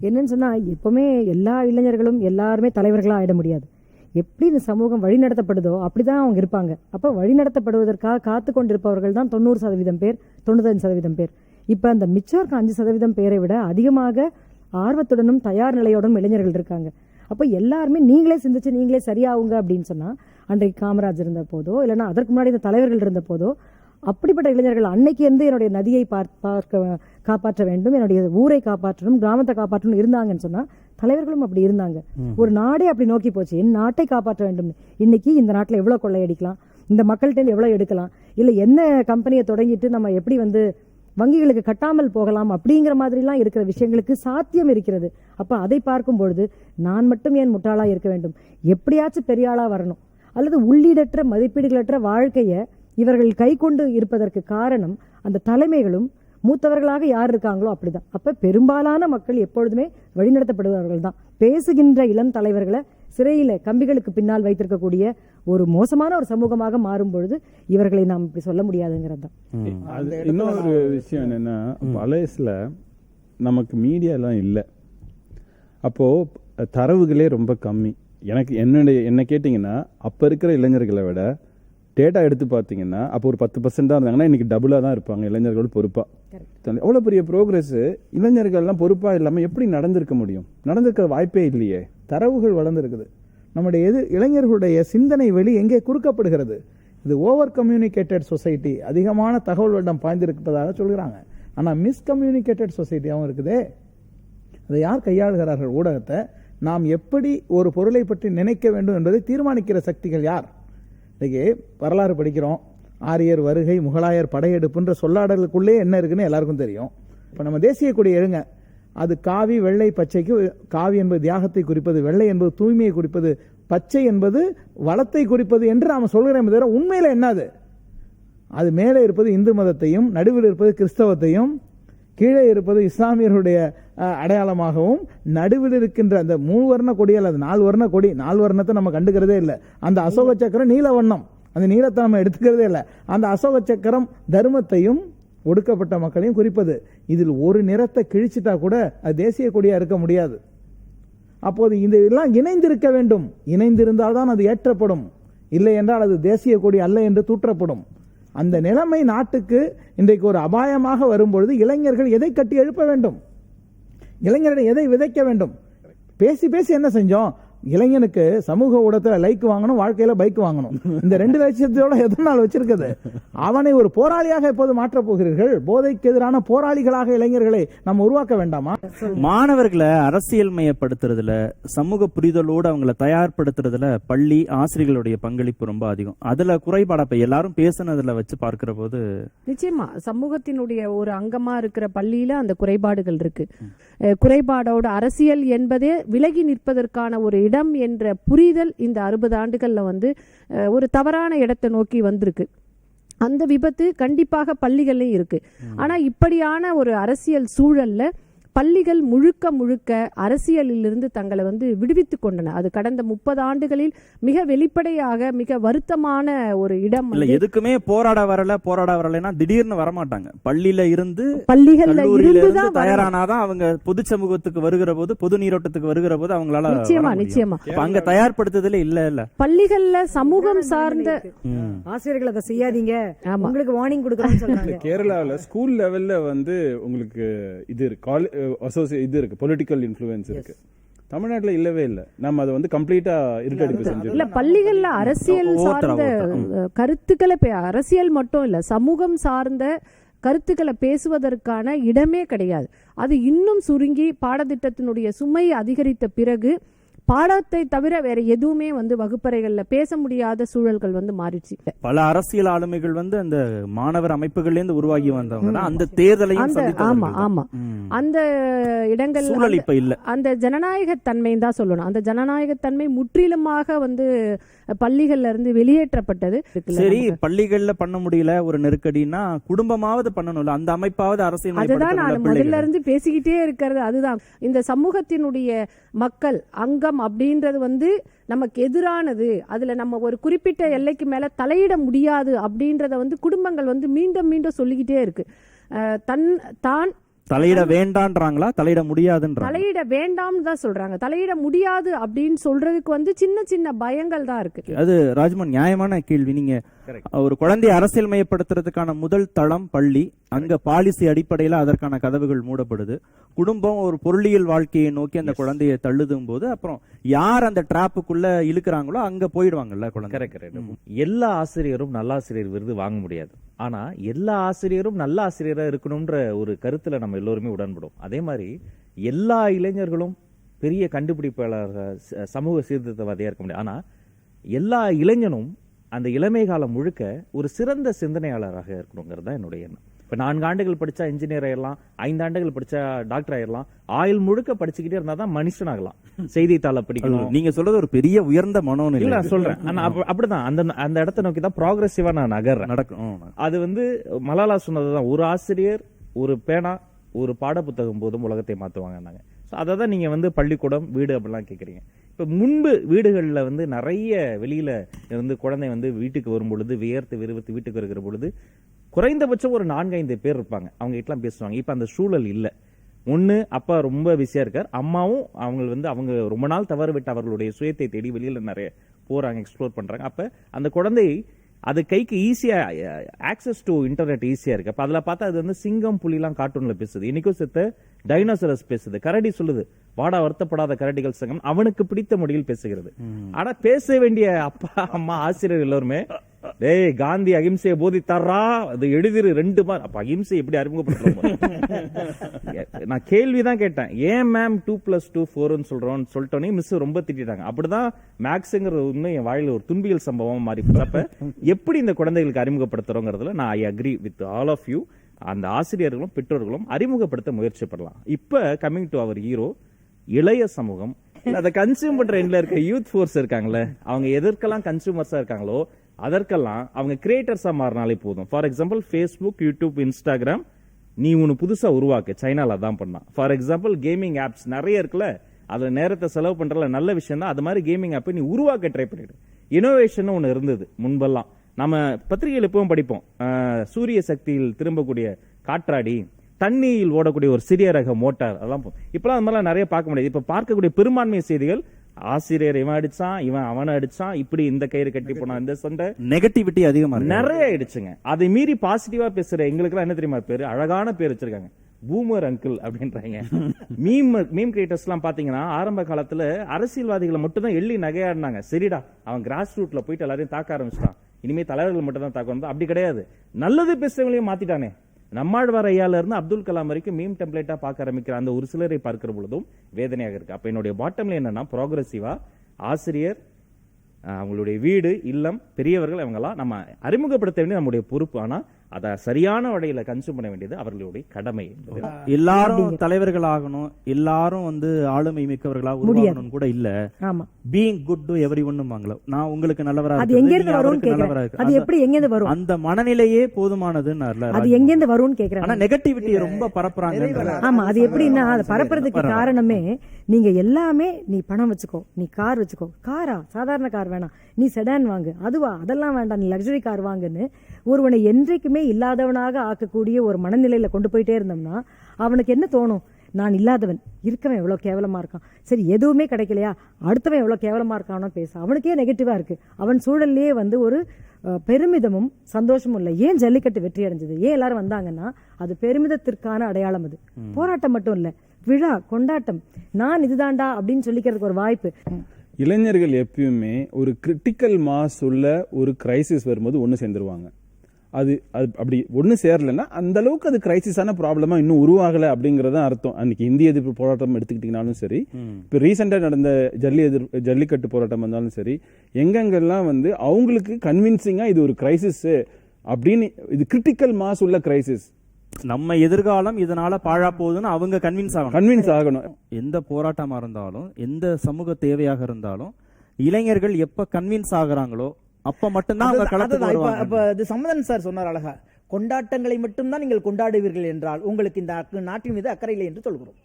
என்னன்னு சொன்னா, எப்பவுமே எல்லா இளைஞர்களும் எல்லாருமே தலைவர்களா ஆயிட முடியாது. எப்படி இந்த சமூகம் வழி நடத்தப்படுதோ அப்படிதான் அவங்க இருப்பாங்க. அப்ப வழி நடத்தப்படுவதற்காக காத்து கொண்டிருப்பவர்கள் தான் 90% பேர், 95% பேர். இப்ப அந்த மிச்சம் 5% பேரை விட அதிகமாக ஆர்வத்துடனும் தயார் நிலையோடும் இளைஞர்கள் இருக்காங்க. அப்ப எல்லாருமே நீங்களே சிந்திச்சு நீங்களே சரியாவுங்க அப்படின்னு சொன்னா, அன்றைக்கு காமராஜ் இருந்த போதோ இல்லைன்னா அதற்கு முன்னாடி இந்த தலைவர்கள் இருந்த போதோ அப்படிப்பட்ட இளைஞர்கள் அன்னைக்கு இருந்து என்னுடைய நதியை காப்பாற்ற வேண்டும், என்னுடைய ஊரை காப்பாற்றணும், கிராமத்தை காப்பாற்றணும் இருந்தாங்கன்னு சொன்னா தலைவர்களும் அப்படி இருந்தாங்க. ஒரு நாடே அப்படி நோக்கி போச்சு, என் நாட்டை காப்பாற்ற வேண்டும். இன்னைக்கு இந்த நாட்டுல எவ்வளவு கொள்ளையடிக்கலாம், இந்த மக்கள்கிட்ட எவ்வளவு எடுக்கலாம், இல்ல என்ன கம்பெனியை தொடங்கிட்டு நம்ம எப்படி வந்து வங்கிகளுக்கு கட்டாமல் போகலாம் அப்படிங்கிற மாதிரிலாம் இருக்கிற விஷயங்களுக்கு சாத்தியம் இருக்கிறது. அப்ப அதை பார்க்கும் பொழுது நான் மட்டும் ஏன் முட்டாளா இருக்க வேண்டும், எப்படியாச்சும் பெரிய ஆளா வரணும். அல்லது உள்ளீடற்ற மதிப்பீடுகளற்ற வாழ்க்கைய இவர்கள் கை கொண்டு இருப்பதற்கு காரணம் அந்த தலைமைகளும் மூத்தவர்களாக யார் இருக்காங்களோ அப்படிதான். அப்ப பெரும்பாலான மக்கள் எப்பொழுதுமே வழிநடத்தப்படுபவர்கள் தான். பேசுகின்ற இளம் தலைவர்களை சிறையில கம்பிகளுக்கு பின்னால் வைத்திருக்கக்கூடிய ஒரு மோசமான ஒரு சமூகமாக மாறும் பொழுது இவர்களை நாம் இப்படி சொல்ல முடியாதுங்கிறது தான். இன்னொரு விஷயம் என்னன்னா, பழையசுல நமக்கு மீடியா எல்லாம் இல்லை, அப்போ தரவுகளே ரொம்ப கம்மி. என்ன கேட்டீங்கன்னா, அப்ப இருக்கிற இளைஞர்களை விட டேட்டா எடுத்து பார்த்தீங்கன்னா அப்போ ஒரு 10% தான் இருந்தாங்கன்னா இன்னைக்கு டபுளாக தான் இருப்பாங்க இளைஞர்கள் பொறுப்பா. எவ்வளோ பெரிய ப்ரோக்ரஸ். இளைஞர்கள்லாம் பொறுப்பா இல்லாமல் எப்படி நடந்திருக்க முடியும்? நடந்திருக்கிற வாய்ப்பே இல்லையே. தரவுகள் வளர்ந்துருக்குது. நம்முடைய இளைஞர்களுடைய சிந்தனை வெளி எங்கே குறுக்கப்படுகிறது? இது ஓவர் கம்யூனிகேட்டட் சொசைட்டி, அதிகமான தகவல்களிடம் பாய்ந்திருப்பதாக சொல்கிறாங்க. ஆனால் மிஸ்கம்யூனிகேட்டட் சொசைட்டியாகவும் இருக்குதே. அதை யார் கையாளுகிறார்கள்? ஊடகத்தை. நாம் எப்படி ஒரு பொருளை பற்றி நினைக்க வேண்டும் என்பதை தீர்மானிக்கிற சக்திகள் யார்? இன்னைக்கு வரலாறு படிக்கிறோம், ஆரியர் வருகை, முகலாயர் படையெடுப்புன்ற சொல்லாடலுக்குள்ளே என்ன இருக்குன்னு எல்லாருக்கும் தெரியும். இப்போ நம்ம தேசிய கொடி எழுங்க, அது காவி வெள்ளை பச்சைக்கு, காவி என்பது தியாகத்தை குறிப்பது, வெள்ளை என்பது தூய்மையை குறிப்பது, பச்சை என்பது வளத்தை குறிப்பது என்று நாம் சொல்கிறோம். தவிர உண்மையில என்னது? அது மேலே இருப்பது இந்து மதத்தையும், நடுவில் இருப்பது கிறிஸ்தவத்தையும், கீழே இருப்பது இஸ்லாமியர்களுடைய அடையாளமாகவும், நடுவில் இருக்கின்ற அந்த 3 வர்ண கொடி அல்லது 4 வர்ண கொடி, 4 வர்ணத்தை நம்ம கண்டுக்கிறதே இல்லை. அந்த அசோக சக்கரம் நீல வண்ணம், அந்த நீளத்தை நம்ம எடுத்துக்கிறதே இல்லை. அந்த அசோக சக்கரம் தர்மத்தையும் ஒடுக்கப்பட்ட மக்களையும் குறிப்பது. இதில் ஒரு நிறத்தை கிழிச்சிட்டா கூட அது தேசிய கொடியா இருக்க முடியாது. அப்போது இதெல்லாம் இணைந்திருக்க வேண்டும். இணைந்திருந்தால் தான் அது ஏற்றப்படும், இல்லை என்றால் அது தேசிய கொடி அல்ல என்று தூற்றப்படும். அந்த நிலைமை நாட்டுக்கு இன்றைக்கு ஒரு அபாயமாக வரும்பொழுது இளைஞர்கள் எதை கட்டி எழுப்ப வேண்டும்? இளைஞர்கள் எதை விதைக்க வேண்டும்? பேசி பேசி என்ன செஞ்சோம்? இளைஞனுக்கு சமூக ஊடகத்தில் லைக் வாங்கணும், வாழ்க்கையில பைக் வாங்கணும். இந்த 2 லட்சத்தோட எத்தனை நாள் வச்சிருக்குது? அவனை ஒரு போராளியாக எப்போது மாற்றப் போகிறீர்கள்? போதைக்கு எதிரான போராளிகளாக இளைஞர்களை நம்ம உருவாக்க வேண்டாமா? மாணவர்களை அரசியல் மயப்படுத்துறதுல, சமூக புரிதலோடு அவங்களை தயார்படுத்துறதுல பள்ளி ஆசிரியர்களுடைய பங்களிப்பு ரொம்ப அதிகம். அதுல குறைபாடா இப்ப எல்லாரும் பேசுனதுல வச்சு பார்க்கிற போது நிச்சயமா சமூகத்தினுடைய ஒரு அங்கமா இருக்கிற பள்ளியில அந்த குறைபாடுகள் இருக்கு. குறைபாடோட அரசியல் என்பதே விலகி நிற்பதற்கான ஒரு இடம் என்ற புரிதல் இந்த 60 ஆண்டுகள்ல ஒரு தவறான இடத்தை நோக்கி வந்திருக்கு. அந்த விபத்து கண்டிப்பாக பள்ளிகள்லயும் இருக்கு. ஆனா இப்படியான ஒரு அரசியல் சூழல்ல பள்ளிகள் முழுக்க முழுக்க அரசியலிலிருந்து தங்களை விடுவித்துக் கொண்டன. அது கடந்த 30 ஆண்டுகளில் மிக வெளிப்படையாக மிக வருத்தமான ஒரு இடம். இல்ல எதுக்குமே போராட வரலைன்னா திடீர்னு வரமாட்டாங்க. பள்ளியில இருந்து பள்ளிகள்ல இருந்துதான் தயாரானாதான் அவங்க பொது சமூகத்துக்கு வருகிற போது, பொது நீரோட்டத்துக்கு வருகிற போது அவங்களால நிச்சயமா அங்க தயார்படுத்துதல இல்ல பள்ளிகள்ல சமூகம் சார்ந்த ஆசிரியர்கள் அதை செய்யாதீங்க, உங்களுக்கு வார்னிங் கொடுக்கறோம்னு சொல்றாங்க. கேரளாவில் ஸ்கூல் லெவல்ல உங்களுக்கு இது இருக்கு, இது இருக்கு, பொலிட்டிக்கல் இன்ஃப்ளூயன்ஸ் இருக்கு. தமிழ்நாட்டுல இல்லவே இல்லை. நம்ம அதை கம்ப்ளீட்டா இருக்கடிப்பு செஞ்சு இல்ல. பள்ளிகள்ல அரசியல் சார்ந்த கருத்துக்களை, அரசியல் மட்டும் இல்ல, சமூகம் சார்ந்த கருத்துக்களை பேசுவதற்கான இடமே கிடையாது. அது இன்னும் சுருங்கி பாடத்திட்டத்தினுடைய சுமை அதிகரித்த பிறகு பாடத்தை தவிர வேற எதுவுமே வகுப்பறைகள்ல பேச முடியாத சூழல்கள் மாறிடுச்சு. பல அரசியல் ஆளுமைகள் அந்த மாணவர் அமைப்புகள்ல இருந்து உருவாகி வந்தவங்க அந்த தேர்தலையும் ஆமா ஆமா அந்த இடங்கள் சூழல் இப்ப இல்ல. அந்த ஜனநாயக தன்மை தான் சொல்லணும். அந்த ஜனநாயக தன்மை முற்றிலுமாக பள்ளிகள்ல இருந்து வெளியேற்றப்பட்டது. சரி, பள்ளிகள்ல பண்ண முடியல ஒரு நெருக்கடினா குடும்பமாவது பண்ணணும்ல, அந்த அமைப்பாவது அரசியல். அதுதான் நான் முதல்ல இருந்து பேசிக்கிட்டே இருக்கிறது. அதுதான் இந்த சமூகத்தினுடைய மக்கள் அங்கம் அப்படின்றது நமக்கு எதிரானது. அதுல நம்ம ஒரு குறிப்பிட்ட எல்லைக்கு மேல தலையிட முடியாது அப்படின்றத குடும்பங்கள் மீண்டும் மீண்டும் சொல்லிக்கிட்டே இருக்கு. தான் தலையிட வேண்டான்றாங்களா, தலையிட முடியாதுன்றாங்க? தலையிட வேண்டாம்னு தான் சொல்றாங்க. தலையிட முடியாது அப்படின்னு சொல்றதுக்கு சின்ன சின்ன பயங்கள் தான் இருக்கு. அது ராஜ்மோகன், நியாயமான கேள்வி. நீங்க ஒரு குழந்தையை அரசியல் மயப்படுத்துறதுக்கான முதல் தளம் பள்ளி. அங்க பாலிசி அடிப்படையில அதற்கான கதவுகள் மூடப்படுது. குடும்பம் ஒரு பொருளியல் வாழ்க்கையை நோக்கி அந்த குழந்தையை தள்ளுதும் போது அப்புறம் யார் அந்த டிராப்புக்குள்ள இழுக்கிறாங்களோ அங்க போயிடுவாங்கல்ல குழந்தை. எல்லா ஆசிரியரும் நல்லாசிரியர் விருது வாங்க முடியாது. ஆனா எல்லா ஆசிரியரும் நல்ல ஆசிரியரா இருக்கணும்ன்ற ஒரு கருத்துல நம்ம எல்லோருமே உடன்படும். அதே மாதிரி எல்லா இளைஞர்களும் பெரிய கண்டுபிடிப்பாளர், சமூக சீர்திருத்தவாதியா இருக்க முடியாது. ஆனா எல்லா இளைஞனும் அந்த இளமை காலம் முழுக்க ஒரு சிறந்த சிந்தனையாளராக இருக்கணுங்கிறது தான் என்னுடைய எண்ணம். இப்ப 4 ஆண்டுகள் படிச்சா இன்ஜினியர் ஆயிடலாம், 5 ஆண்டுகள் படிச்சா டாக்டர் ஆயிடலாம், ஆயுள் முழுக்க படிச்சுக்கிட்டே இருந்தா தான் மனுஷன் ஆகலாம். செய்தித்தாளை படிக்கணும். நீங்க சொல்றது ஒரு பெரிய உயர்ந்த மனோநிலை. நான் சொல்றேன், அப்படிதான் அந்த இடத்தை நோக்கி தான் ப்ராக்ரெசிவா நான் நகர்றேன், நடக்கும். அது மலாலா சொன்னதுதான், ஒரு ஆசிரியர் ஒரு பேனா ஒரு பாடப்புத்தகம் போதும் உலகத்தை மாற்றுவாங்கன்னாங்க. ஸோ அதை தான் நீங்கள் வந்து பள்ளிக்கூடம் வீடு அப்படிலாம் கேட்குறீங்க. இப்போ முன்பு வீடுகளில் வந்து நிறைய வெளியில் வந்து குழந்தை வந்து வீட்டுக்கு வரும் பொழுது வியர்த்து விறுவிறுத்து வீட்டுக்கு வருகிற பொழுது குறைந்தபட்சம் ஒரு 4-5 பேர் இருப்பாங்க, அவங்க கிட்டலாம் பேசுவாங்க. இப்போ அந்த சூழல் இல்லை. ஒன்று அப்பா ரொம்ப பிஸியாக இருக்கார், அம்மாவும் அவங்க ரொம்ப நாள் தவறு விட்டு அவர்களுடைய சுயத்தை தேடி வெளியில் நிறைய போகிறாங்க, எக்ஸ்ப்ளோர் பண்ணுறாங்க. அப்போ அந்த குழந்தை அது கைக்கு ஈஸியாக ஆக்சஸ் டு இன்டர்நெட் ஈஸியாக இருக்குது. அப்போ அதில் பார்த்தா அது வந்து சிங்கம் புலிலாம் கார்ட்டூனில் பேசுது, இன்னைக்கும் செத்த டைனோசரஸ் பேசுது, கரடி சொல்லுது வாடா வருத்தப்படாத கரடிகள் சங்கம் அவனுக்கு பிடித்த மொழியில் பேசுகிறது. ஆனா பேச வேண்டிய அப்பா அம்மா ஆசிரியர் எல்லாருமே டேய் காந்தி அகிம்சையை போதித்தாரா, அது எழுதிரு 2 மார்க். அப்ப அகிம்சை எப்படி அறிமுகப்படுத்தலாம்? நான் கேள்விதான் கேட்டேன், ஏன் மேம் 2+2 4ன்னு சொல்லிட்டோன்னே மிஸ் ரொம்ப திட்டாங்க. அப்படிதான் மேக்ஸ்ங்கிற ஒண்ணு என் வாயில ஒரு துன்பியல் சம்பவம் மாறி. அப்ப எப்படி இந்த குழந்தைகளுக்கு அறிமுகப்படுத்துறோங்கிறதுல நான் I agree with all of you. அந்த ஆசிரியர்களும் பெற்றோர்களும் அறிமுகப்படுத்த முயற்சி பண்ணலாம். இப்ப கமிங் டு அவர் ஹீரோ, இளைய சமூகம் அதை கன்சியூம் பண்ற எண்ட்ல இருக்க யூத் ஃபோர்ஸ் இருக்காங்களே, அவங்க எதற்கெல்லாம் கன்சியூமர்ஸா இருக்காங்களோ அதற்கெல்லாம் அவங்க கிரியேட்டர்ஸா மாறினாலே போதும். For example Facebook, YouTube, Instagram நீ ஒன்று புதுசா உருவாக்கு, சைனால தான் பண்ணா. ஃபார் எக்ஸாம்பிள் கேமிங் ஆப்ஸ் நிறைய இருக்குல்ல, அதுல நேரத்தை செலவு பண்றதுல நல்ல விஷயம் தான். அது மாதிரி கேமிங் ஆப்பை நீ உருவாக்க ட்ரை பண்ணிடு. இனோவேஷன் ஒன்று இருந்தது முன்பெல்லாம், நம்ம பத்திரிகையில் எப்பவும் படிப்போம், சூரிய சக்தியில் திரும்பக்கூடிய காற்றாடி, தண்ணியில் ஓடக்கூடிய ஒரு சிறிய ரக மோட்டார், அதெல்லாம் இப்பெல்லாம் அது மாதிரிலாம் நிறைய பார்க்க முடியாது. இப்ப பார்க்கக்கூடிய பெரும்பான்மை செய்திகள் ஆசிரியர் இவன் அடிச்சான், இவன் அவனை அடிச்சான், இப்படி இந்த கயிறு கட்டி போனா இந்த சண்டை, நெகட்டிவிட்டி அதிகமா நிறைய ஆயிடுச்சுங்க. அதை மீறி பாசிட்டிவா பேசுற எங்களுக்கு என்ன தெரியுமா பேரு, அழகான பேர் வச்சிருக்காங்க, பூமர் அங்கிள் அப்படின்றாங்க. மீம் கிரியேட்டர்ஸ் எல்லாம் பாத்தீங்கன்னா ஆரம்ப காலத்துல அரசியல்வாதிகளை மட்டும் தான் எள்ளி நகையாடினாங்க. சரிடா அவன் கிராஸ் ரூட்ல போயிட்டு எல்லாரையும் தாக்க ஆரம்பிச்சிட்டான், இனிமே தலைவர்கள் மட்டும் தான் தாக்க. அப்படி கிடையாது, நல்லது பேசுறவங்களையும் மாத்திட்டானே. நம்மாழ்வார் ஐயால இருந்து அப்துல் கலாம் வரைக்கும் மீம் டெம்ப்ளேட்டா பார்க்க ஆரம்பிக்கிற அந்த ஒரு சிலரை பார்க்கிற பொழுதும் வேதனையாக இருக்கு. அப்ப என்னுடைய பாட்டம்ல என்னன்னா, ப்ராக்ரெசிவா ஆசிரியர், அவங்களுடைய வீடு, இல்லம், பெரியவர்கள் இவங்கெல்லாம் நம்ம அறிமுகப்படுத்த வேண்டியது நம்முடைய பொறுப்பு. ஆனா அதை சரியான வழியில கன்சியூம் பண்ண வேண்டியது அவர்களுடைய கடமை. எல்லாரும் தலைவர்கள் ஆகணும், எல்லாரும் வந்து ஆளுமை மிக்கவர்களாக உருவாகணும் கூட இல்ல. பீயிங் குட் டு எவரி ஒன்னும் நான் உங்களுக்கு நல்லவரா, அது எங்க இருந்து வரும்னு கேக்குறேன். அது எப்படி எங்க இருந்து வரும்? அந்த மனநிலையே போதுமானதுன்னு அது எங்க இருந்து வரும்னு கேக்குறேன். ஆனா நெகட்டிவிட்டியை ரொம்ப பரப்புறாங்க. ஆமா, அது எப்படின்னா அது பரப்புறதுக்கு காரணமே நீங்க எல்லாமே, நீ பணம் வச்சுக்கோ, நீ கார் வச்சுக்கோ, காரா சாதாரண கார் வேணாம், நீ செடான் வாங்கு, அதுவா அதெல்லாம் வேண்டாம், நீ லக்ஸரி கார் வாங்குன்னு ஒருவனை என்றைக்குமே இல்லாதவனாக ஆக்கக்கூடிய ஒரு மனநிலையில கொண்டு போயிட்டே இருந்தோம்னா அவனுக்கு என்ன தோணும், நான் இல்லாதவன், இருக்கவன் எவ்வளவு கேவலமா இருக்கான், சரி எதுவுமே கிடைக்கலையா அடுத்தவன் எவ்வளவு கேவலமா இருக்கானோ பேச, அவனுக்கே நெகட்டிவா இருக்கு. அவன் சூழல்லையே வந்து ஒரு பெருமிதமும் சந்தோஷமும் இல்லை. ஏன் ஜல்லிக்கட்டு வெற்றி அடைஞ்சது, ஏன் எல்லாரும் வந்தாங்கன்னா அது பெருமிதத்திற்கான அடையாளம். அது போராட்டம் மட்டும் இல்ல, விழா, கொண்டாட்டம், நான் இதுதான்டா அப்படின்னு சொல்லிக்கிறதுக்கு ஒரு வாய்ப்பு. இளைஞர்கள் எப்பயுமே ஒரு கிரிட்டிக்கல் மாஸ் உள்ள ஒரு கிரைசிஸ் வரும்போது ஒன்று சேர்ந்துருவாங்க. அது அப்படி ஒன்று சேரலைன்னா அந்த அளவுக்கு அது கிரைசிஸான ப்ராப்ளமா இன்னும் உருவாகலை அப்படிங்கறத அர்த்தம். அன்னைக்கு இந்திய எதிர்ப்பு போராட்டம் எடுத்துக்கிட்டீங்கன்னாலும் சரி, இப்போ ரீசெண்டா நடந்த ஜல்லிக்கட்டு போராட்டம் வந்தாலும் சரி, எங்கெங்கெல்லாம் வந்து அவங்களுக்கு கன்வின்சிங்கா இது ஒரு கிரைசிஸ் அப்படின்னு, இது கிரிட்டிக்கல் மாஸ் உள்ள கிரைசிஸ், நம்ம எதிர்காலம் இதனால பாழா போகுதுன்னு அவங்க கன்வின்ஸ் ஆகணும். எந்த போராட்டமா இருந்தாலும், எந்த சமூக தேவையாக இருந்தாலும், இளைஞர்கள் எப்ப கன்வின்ஸ் ஆகுறாங்களோ அப்ப மட்டும்தான் அவங்க களத்துக்கு வருவாங்க. அப்ப இது சம்மதன் சார் சொன்னார் அழகா, கொண்டாட்டங்களை மட்டும்தான் நீங்கள் கொண்டாடுவீர்கள் என்றால் உங்களுக்கு இந்த நாட்டின் மீது அக்கறை இல்லை என்று சொல்கிறோம்.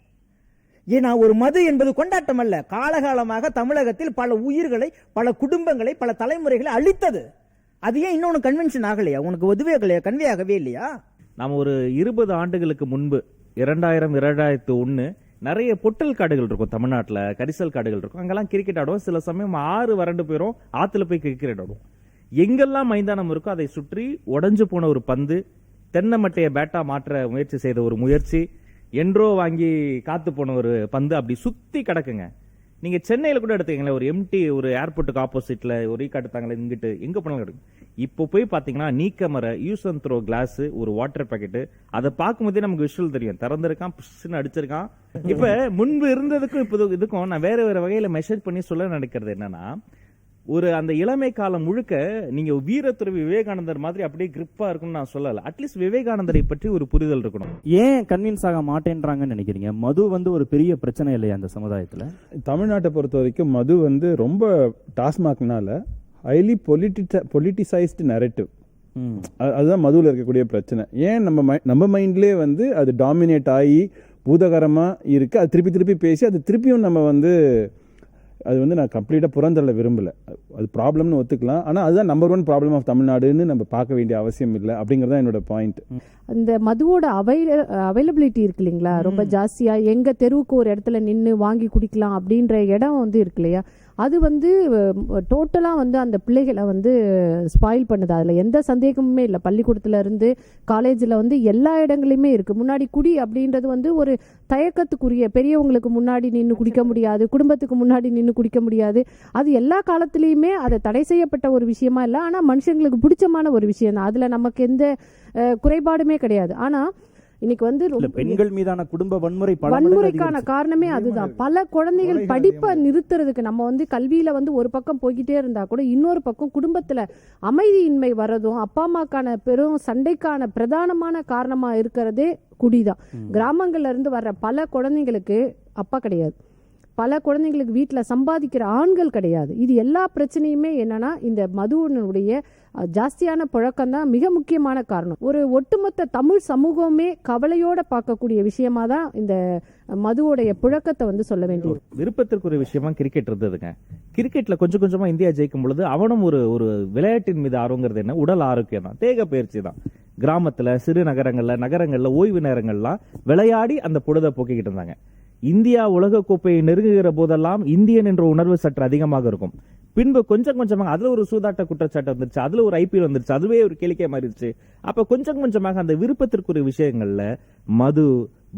ஏன்னா ஒரு மது என்பது கொண்டாட்டம் அல்ல, காலகாலமாக தமிழகத்தில் பல உயிர்களை, பல குடும்பங்களை, பல தலைமுறைகளை அழித்தது. அது ஏன் இன்னொன்னு கன்வென்ஷன் ஆகலையா, உனக்கு உதவி ஆகலையா, கன்வே ஆகவே இல்லையா? நாம் ஒரு 20 ஆண்டுகளுக்கு முன்பு 2000-2001 நிறைய பொட்டல் காடுகள் இருக்கும் தமிழ்நாட்டில், கரிசல் காடுகள் இருக்கும். அங்கெல்லாம் கிரிக்கெட் ஆடுவோம். சில சமயம் ஆறு வறண்டு போயிடும், ஆத்துல போய் கிரிக்கெட் ஆடுவோம். எங்கெல்லாம் மைதானம் இருக்கோ அதை சுற்றி உடஞ்சு போன ஒரு பந்து, தென்னை மட்டையை பேட்டா மாற்ற முயற்சி செய்த ஒரு முயற்சி, என்றோ வாங்கி காத்து போன ஒரு பந்து அப்படி சுத்தி கிடக்குங்க. நீங்க சென்னையில கூட எடுத்தீங்களா, ஒரு எம்டி ஒரு ஏர்போர்ட்டுக்கு ஆப்போசிட்ல ஒரு ரீகாட்டுத்தாங்களே, இங்கிட்டு எங்க போனாலும் கிடைக்கும். இப்போ போய் பாத்தீங்கன்னா நீக்கமர யூஸ் அண்ட் த்ரோ கிளாஸ், ஒரு வாட்டர் பாக்கெட், அதை பார்க்கும்போதே நமக்கு விஷுவல் தெரியும், திறந்திருக்கான், புஷ்னு அடிச்சிருக்கான். இப்ப முன்பு இருந்ததுக்கும் இப்போ இதுக்கும் நான் வேற வேற வகையில மெஷர் பண்ணி சொல்ல நினைக்கிறது என்னன்னா, ஒரு அந்த இளமை காலம் முழுக்க நீங்க வீரத்துறவி விவேகானந்தர் மாதிரி அப்படியே கிரிப்பா இருக்கும்னு நான் சொல்லல. அட்லீஸ்ட் விவேகானந்தரை பற்றி ஒரு புரிதல் இருக்கணும். ஏன் கன்வின்ஸ் ஆக மாட்டேன்றாங்கன்னு நினைக்கிறீங்க? மது வந்து ஒரு பெரிய பிரச்சனை இல்லையா அந்த சமுதாயத்துல? தமிழ்நாட்டை பொறுத்த வரைக்கும் மது வந்து ரொம்ப டாஸ்மாக்னால ஹைலி பொலிட்டிசைஸ்டு நரேட்டிவ், அதுதான் மதுவில் இருக்கக்கூடிய பிரச்சனை. ஏன் நம்ம மைண்ட்லேயே வந்து அது டாமினேட் ஆகி பூதகரமாக இருக்குது. அது திருப்பி பேசி அது திருப்பியும் நம்ம வந்து அது வந்து நான் கம்ப்ளீட்டாக புறந்தள்ள விரும்பலை. அது ப்ராப்ளம்னு ஒத்துக்கலாம். ஆனால் அதுதான் நம்பர் 1 ப்ராப்ளம் ஆஃப் தமிழ்நாடுன்னு நம்ம பார்க்க வேண்டிய அவசியம் இல்லை அப்படிங்கிறது தான் என்னோட பாயிண்ட். இந்த மதுவோட அவைலபிலிட்டி இருக்கு இல்லைங்களா, ரொம்ப ஜாஸ்தியா எங்க தெருவுக்கு ஒரு இடத்துல நின்று வாங்கி குடிக்கலாம் அப்படின்ற இடம் வந்து இருக்கு இல்லையா, அது வந்து டோட்டலா வந்து அந்த பிள்ளைகளை வந்து ஸ்பாயில் பண்ணுது. அதுல எந்த சந்தேகமுமே இல்லை. பள்ளிக்கூடத்துல இருந்து காலேஜ்ல வந்து எல்லா இடங்களையுமே இருக்கு. முன்னாடி குடி அப்படின்றது வந்து ஒரு தயக்கத்துக்குரிய, பெரியவங்களுக்கு முன்னாடி நின்று குடிக்க முடியாது, குடும்பத்துக்கு முன்னாடி நின்று குடிக்க முடியாது. அது எல்லா காலத்திலயுமே அதை தடை செய்யப்பட்ட ஒரு விஷயமா இல்லை. ஆனா மனுஷங்களுக்கு பிடிச்சமான ஒரு விஷயம் தான். அதுல நமக்கு எந்த குறைபாடுமே கிடையாது. ஆனா இன்னைக்கு வந்து பெண்கள் மீதான குடும்ப வன்முறைக்கான காரணமே அதுதான். பல குழந்தைகள் படிப்பை நிறுத்துறதுக்கு நம்ம வந்து கல்வியில வந்து ஒரு பக்கம் போய்கிட்டே இருந்தா கூட இன்னொரு பக்கம் குடும்பத்துல அமைதியின்மை வர்றதும் அப்பா அம்மாக்கான பெரும் சண்டைக்கான பிரதானமான காரணமா இருக்கிறதே குடிதான். கிராமங்கள்ல இருந்து வர்ற பல குழந்தைங்களுக்கு அப்பா கிடையாது, பல குழந்தைங்களுக்கு வீட்டில் சம்பாதிக்கிற ஆண்கள் கிடையாது. இது எல்லா பிரச்சனையுமே என்னன்னா இந்த மதுவினுடைய ஜாஸ்தியான புழக்கம் தான் மிக முக்கியமான காரணம். ஒரு ஒட்டுமொத்த தமிழ் சமூகமே கவலையோட பார்க்கக்கூடிய விஷயமா தான் இந்த மதுவோடைய புழக்கத்தை வந்து சொல்ல வேண்டியது. விருப்பத்திற்குரிய விஷயமா கிரிக்கெட் இருந்ததுங்க. கிரிக்கெட்ல கொஞ்சம் கொஞ்சமா இந்தியா ஜெயிக்கும் பொழுது அவனும் ஒரு விளையாட்டின் மீது ஆர்வங்கிறது என்ன, உடல் ஆரோக்கியம் தான், தேக பயிற்சி தான். கிராமத்துல, சிறு நகரங்கள்ல ஓய்வு நேரங்கள்லாம் விளையாடி அந்த பொழுதை போக்கிக்கிட்டு இருந்தாங்க. இந்தியா உலக கோப்பையை நெருங்குகிற போதெல்லாம் இந்தியன் என்ற உணர்வு சற்று அதிகமாக இருக்கும். பின்பு கொஞ்சம் கொஞ்சமாக அதுல ஒரு சூதாட்ட குற்றச்சாட்டு வந்துருச்சு, அதுல ஒரு IPL வந்துருச்சு, அதுவே ஒரு கேளிக்கை மாறிடுச்சு. அப்ப கொஞ்சம் கொஞ்சமாக அந்த விருப்பத்திற்குரிய விஷயங்கள்ல மது,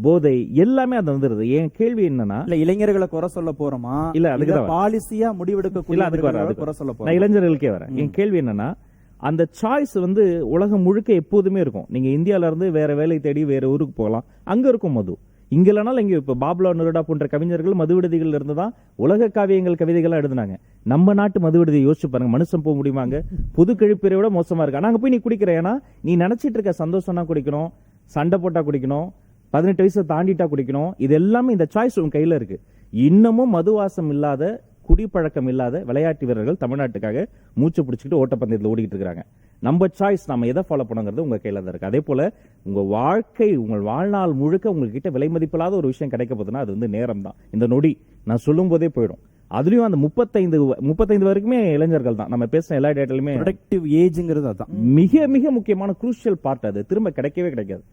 போதை எல்லாமே அது வந்துருது. என் கேள்வி என்னன்னா, இல்ல இளைஞர்களை குறை சொல்ல போறோமா, இல்ல அதுக்கு பாலிசியா முடிவெடுக்க குறை சொல்ல போறோம். நான் இளைஞர்களுக்கே வரேன். என் கேள்வி என்னன்னா, அந்த சாய்ஸ் வந்து உலகம் முழுக்க எப்போதுமே இருக்கும். நீங்க இந்தியால இருந்து வேற வேலை தேடி வேற ஊருக்கு போகலாம், அங்க இருக்கும் மது. இங்க இல்லைனாலும் இங்க இப்ப பாப்லா நெருடா போன்ற கவிஞர்கள் மது விடுதிகள் இருந்துதான் உலக காவியங்கள் கவிதைகள்லாம் எழுதுனாங்க. நம்ம நாட்டு மது விடுதியை யோசிச்சு பாருங்க, மனுஷன் போக முடியுமாங்க? புது கழிப்பறை விட மோசமா இருக்கு. நாங்க போய் நீ குடிக்கிற, ஏன்னா நீ நினைச்சிட்டு இருக்க சந்தோஷம்னா குடிக்கணும், சண்டை போட்டா குடிக்கணும், 18 வயசை தாண்டிட்டா குடிக்கணும். இது எல்லாமே இந்த சாய்ஸ் உன் கையில இருக்கு. இன்னமும் மதுவாசம் இல்லாத, குடிப்பழக்கம் இல்லாத விளையாட்டு வீரர்கள் தமிழ்நாட்டுக்காக மூச்சு பிடிச்சிக்கிட்டு ஓட்டப்பந்தயத்தில் ஓடிக்கிட்டு இருக்காங்க. நம்ம சாய்ஸ், நம்ம எதை ஃபாலோ பண்ணுங்கிறது உங்க கையில தான் இருக்கு. அதே போல உங்க வாழ்க்கை, உங்கள் வாழ்நாள் முழுக்க உங்ககிட்ட விலை மதிப்பில்லாத ஒரு விஷயம் கிடைக்க போதுன்னா அது வந்து நேரம் தான். இந்த நொடி நான் சொல்லும் போதே போயிடும். அதுலயும் அந்த 35 வரைக்குமே இளைஞர்கள் தான். நம்ம பேசுற எல்லா டேட்டாலுமே ப்ரொடக்டிவ் ஏஜ்ங்கிறது அதான் மிக மிக முக்கியமான குரூஷியல் பார்ட். அது திரும்ப கிடைக்கவே கிடைக்காது.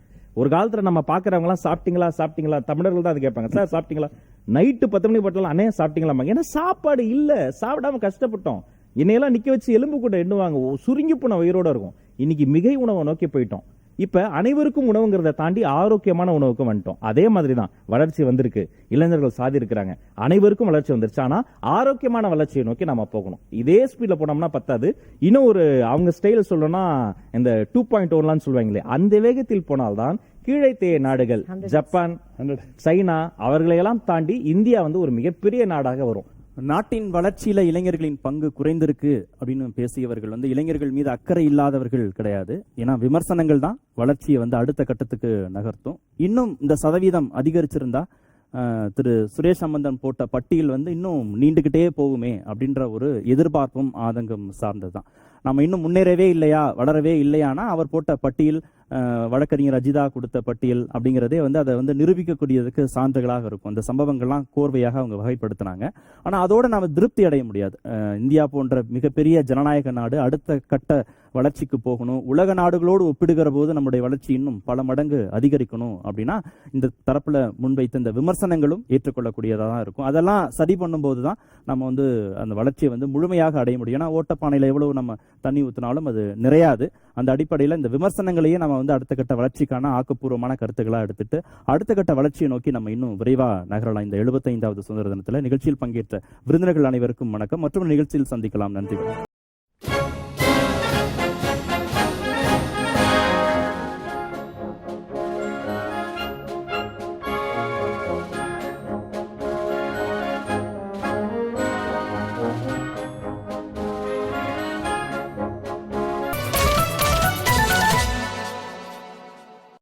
ஒரு காலத்துல நம்ம பாக்குறவங்க எல்லாம் சாப்பிட்டீங்களா, தமிழர்கள் தான் அது கேட்பாங்க. சார் சாப்பிட்டீங்களா, நைட்டு 10 மணி பட்டலாம் அண்ணே சாப்பிட்டீங்களா, ஏன்னா சாப்பாடு இல்ல, சாப்பிடாம கஷ்டப்பட்டோம். என்னையெல்லாம் நிக்க வச்சு எலும்பு கூட எண்ணுவாங்க, சுருங்கி போன உயிரோட இருக்கும். இன்னைக்கு மிகை உணவை நோக்கி போயிட்டோம். இப்ப அனைவருக்கும் உணவுங்கிறத தாண்டி ஆரோக்கியமான உணவுக்கு வந்துட்டோம். அதே மாதிரிதான் வளர்ச்சி வந்திருக்கு, இளைஞர்கள் சாதி இருக்கிறாங்க, அனைவருக்கும் வளர்ச்சி வந்துருச்சு. ஆனா ஆரோக்கியமான வளர்ச்சியை நோக்கி நாம போகணும். இதே ஸ்பீட்ல போனோம்னா பத்தாது. இன்னும் ஒரு அவங்க ஸ்டைல சொல்லணும்னா இந்த 2.1 சொல்லுவாங்களே, அந்த வேகத்தில் போனால்தான் கீழைத்தேய நாடுகள், ஜப்பான், சைனா அவர்களையெல்லாம் தாண்டி இந்தியா வந்து ஒரு மிகப்பெரிய நாடாக வரும். நாட்டின் வளர்ச்சியில இளைஞர்களின் பங்கு குறைந்திருக்கு அப்படின்னு பேசியவர்கள் வந்து இளைஞர்கள் மீது அக்கறை இல்லாதவர்கள் கிடையாது. ஏன்னா விமர்சனங்கள் தான் வளர்ச்சியை வந்து அடுத்த கட்டத்துக்கு நகர்த்தும். இன்னும் இந்த சதவீதம் அதிகரிச்சிருந்தா திரு சுரேஷ் சம்பந்தன் போட்ட பட்டியல் வந்து இன்னும் நீண்டுகிட்டே போகுமே அப்படின்ற ஒரு எதிர்பார்ப்பும் ஆதங்கம் சார்ந்ததுதான். நம்ம இன்னும் முன்னேறவே இல்லையா, வளரவே இல்லையானா அவர் போட்ட பட்டியல், வழக்கறிஞர் அஜிதா கொடுத்த பட்டியல் அப்படிங்கிறதே வந்து அதை வந்து நிரூபிக்கக்கூடியதுக்கு சான்றுகளாக இருக்கும். அந்த சம்பவங்கள்லாம் கோர்வையாக அவங்க வகைப்படுத்தினாங்க. ஆனா அதோட நாம திருப்தி அடைய முடியாது. இந்தியா போன்ற மிகப்பெரிய ஜனநாயக நாடு அடுத்த கட்ட வளர்ச்சிக்கு போகணும், உலக நாடுகளோடு ஒப்பிடுகிற போது நம்முடைய வளர்ச்சி இன்னும் பல மடங்கு அதிகரிக்கணும் அப்படின்னா இந்த தரப்புல முன்வைத்த இந்த விமர்சனங்களும் ஏற்றுக்கொள்ளக்கூடியதாக தான் இருக்கும். அதெல்லாம் சரி பண்ணும்போது தான் நம்ம வந்து அந்த வளர்ச்சியை வந்து முழுமையாக அடைய முடியும். ஏன்னா ஓட்டப்பானையில எவ்வளவு நம்ம தண்ணி ஊற்றினாலும் அது நிறையாது. அந்த அடிப்படையில் இந்த விமர்சனங்களையே நம்ம வந்து அடுத்த கட்ட வளர்ச்சிக்கான ஆக்கப்பூர்வமான கருத்துக்களா எடுத்துட்டு அடுத்த கட்ட வளர்ச்சியை நோக்கி நம்ம இன்னும் விரைவா நகரலாம். இந்த 75வது சுதந்திர தினத்துல நிகழ்ச்சியில் பங்கேற்ற விருந்தினர்கள் அனைவருக்கும் வணக்கம். மற்றும் நிகழ்ச்சியில் சந்திக்கலாம். நன்றி.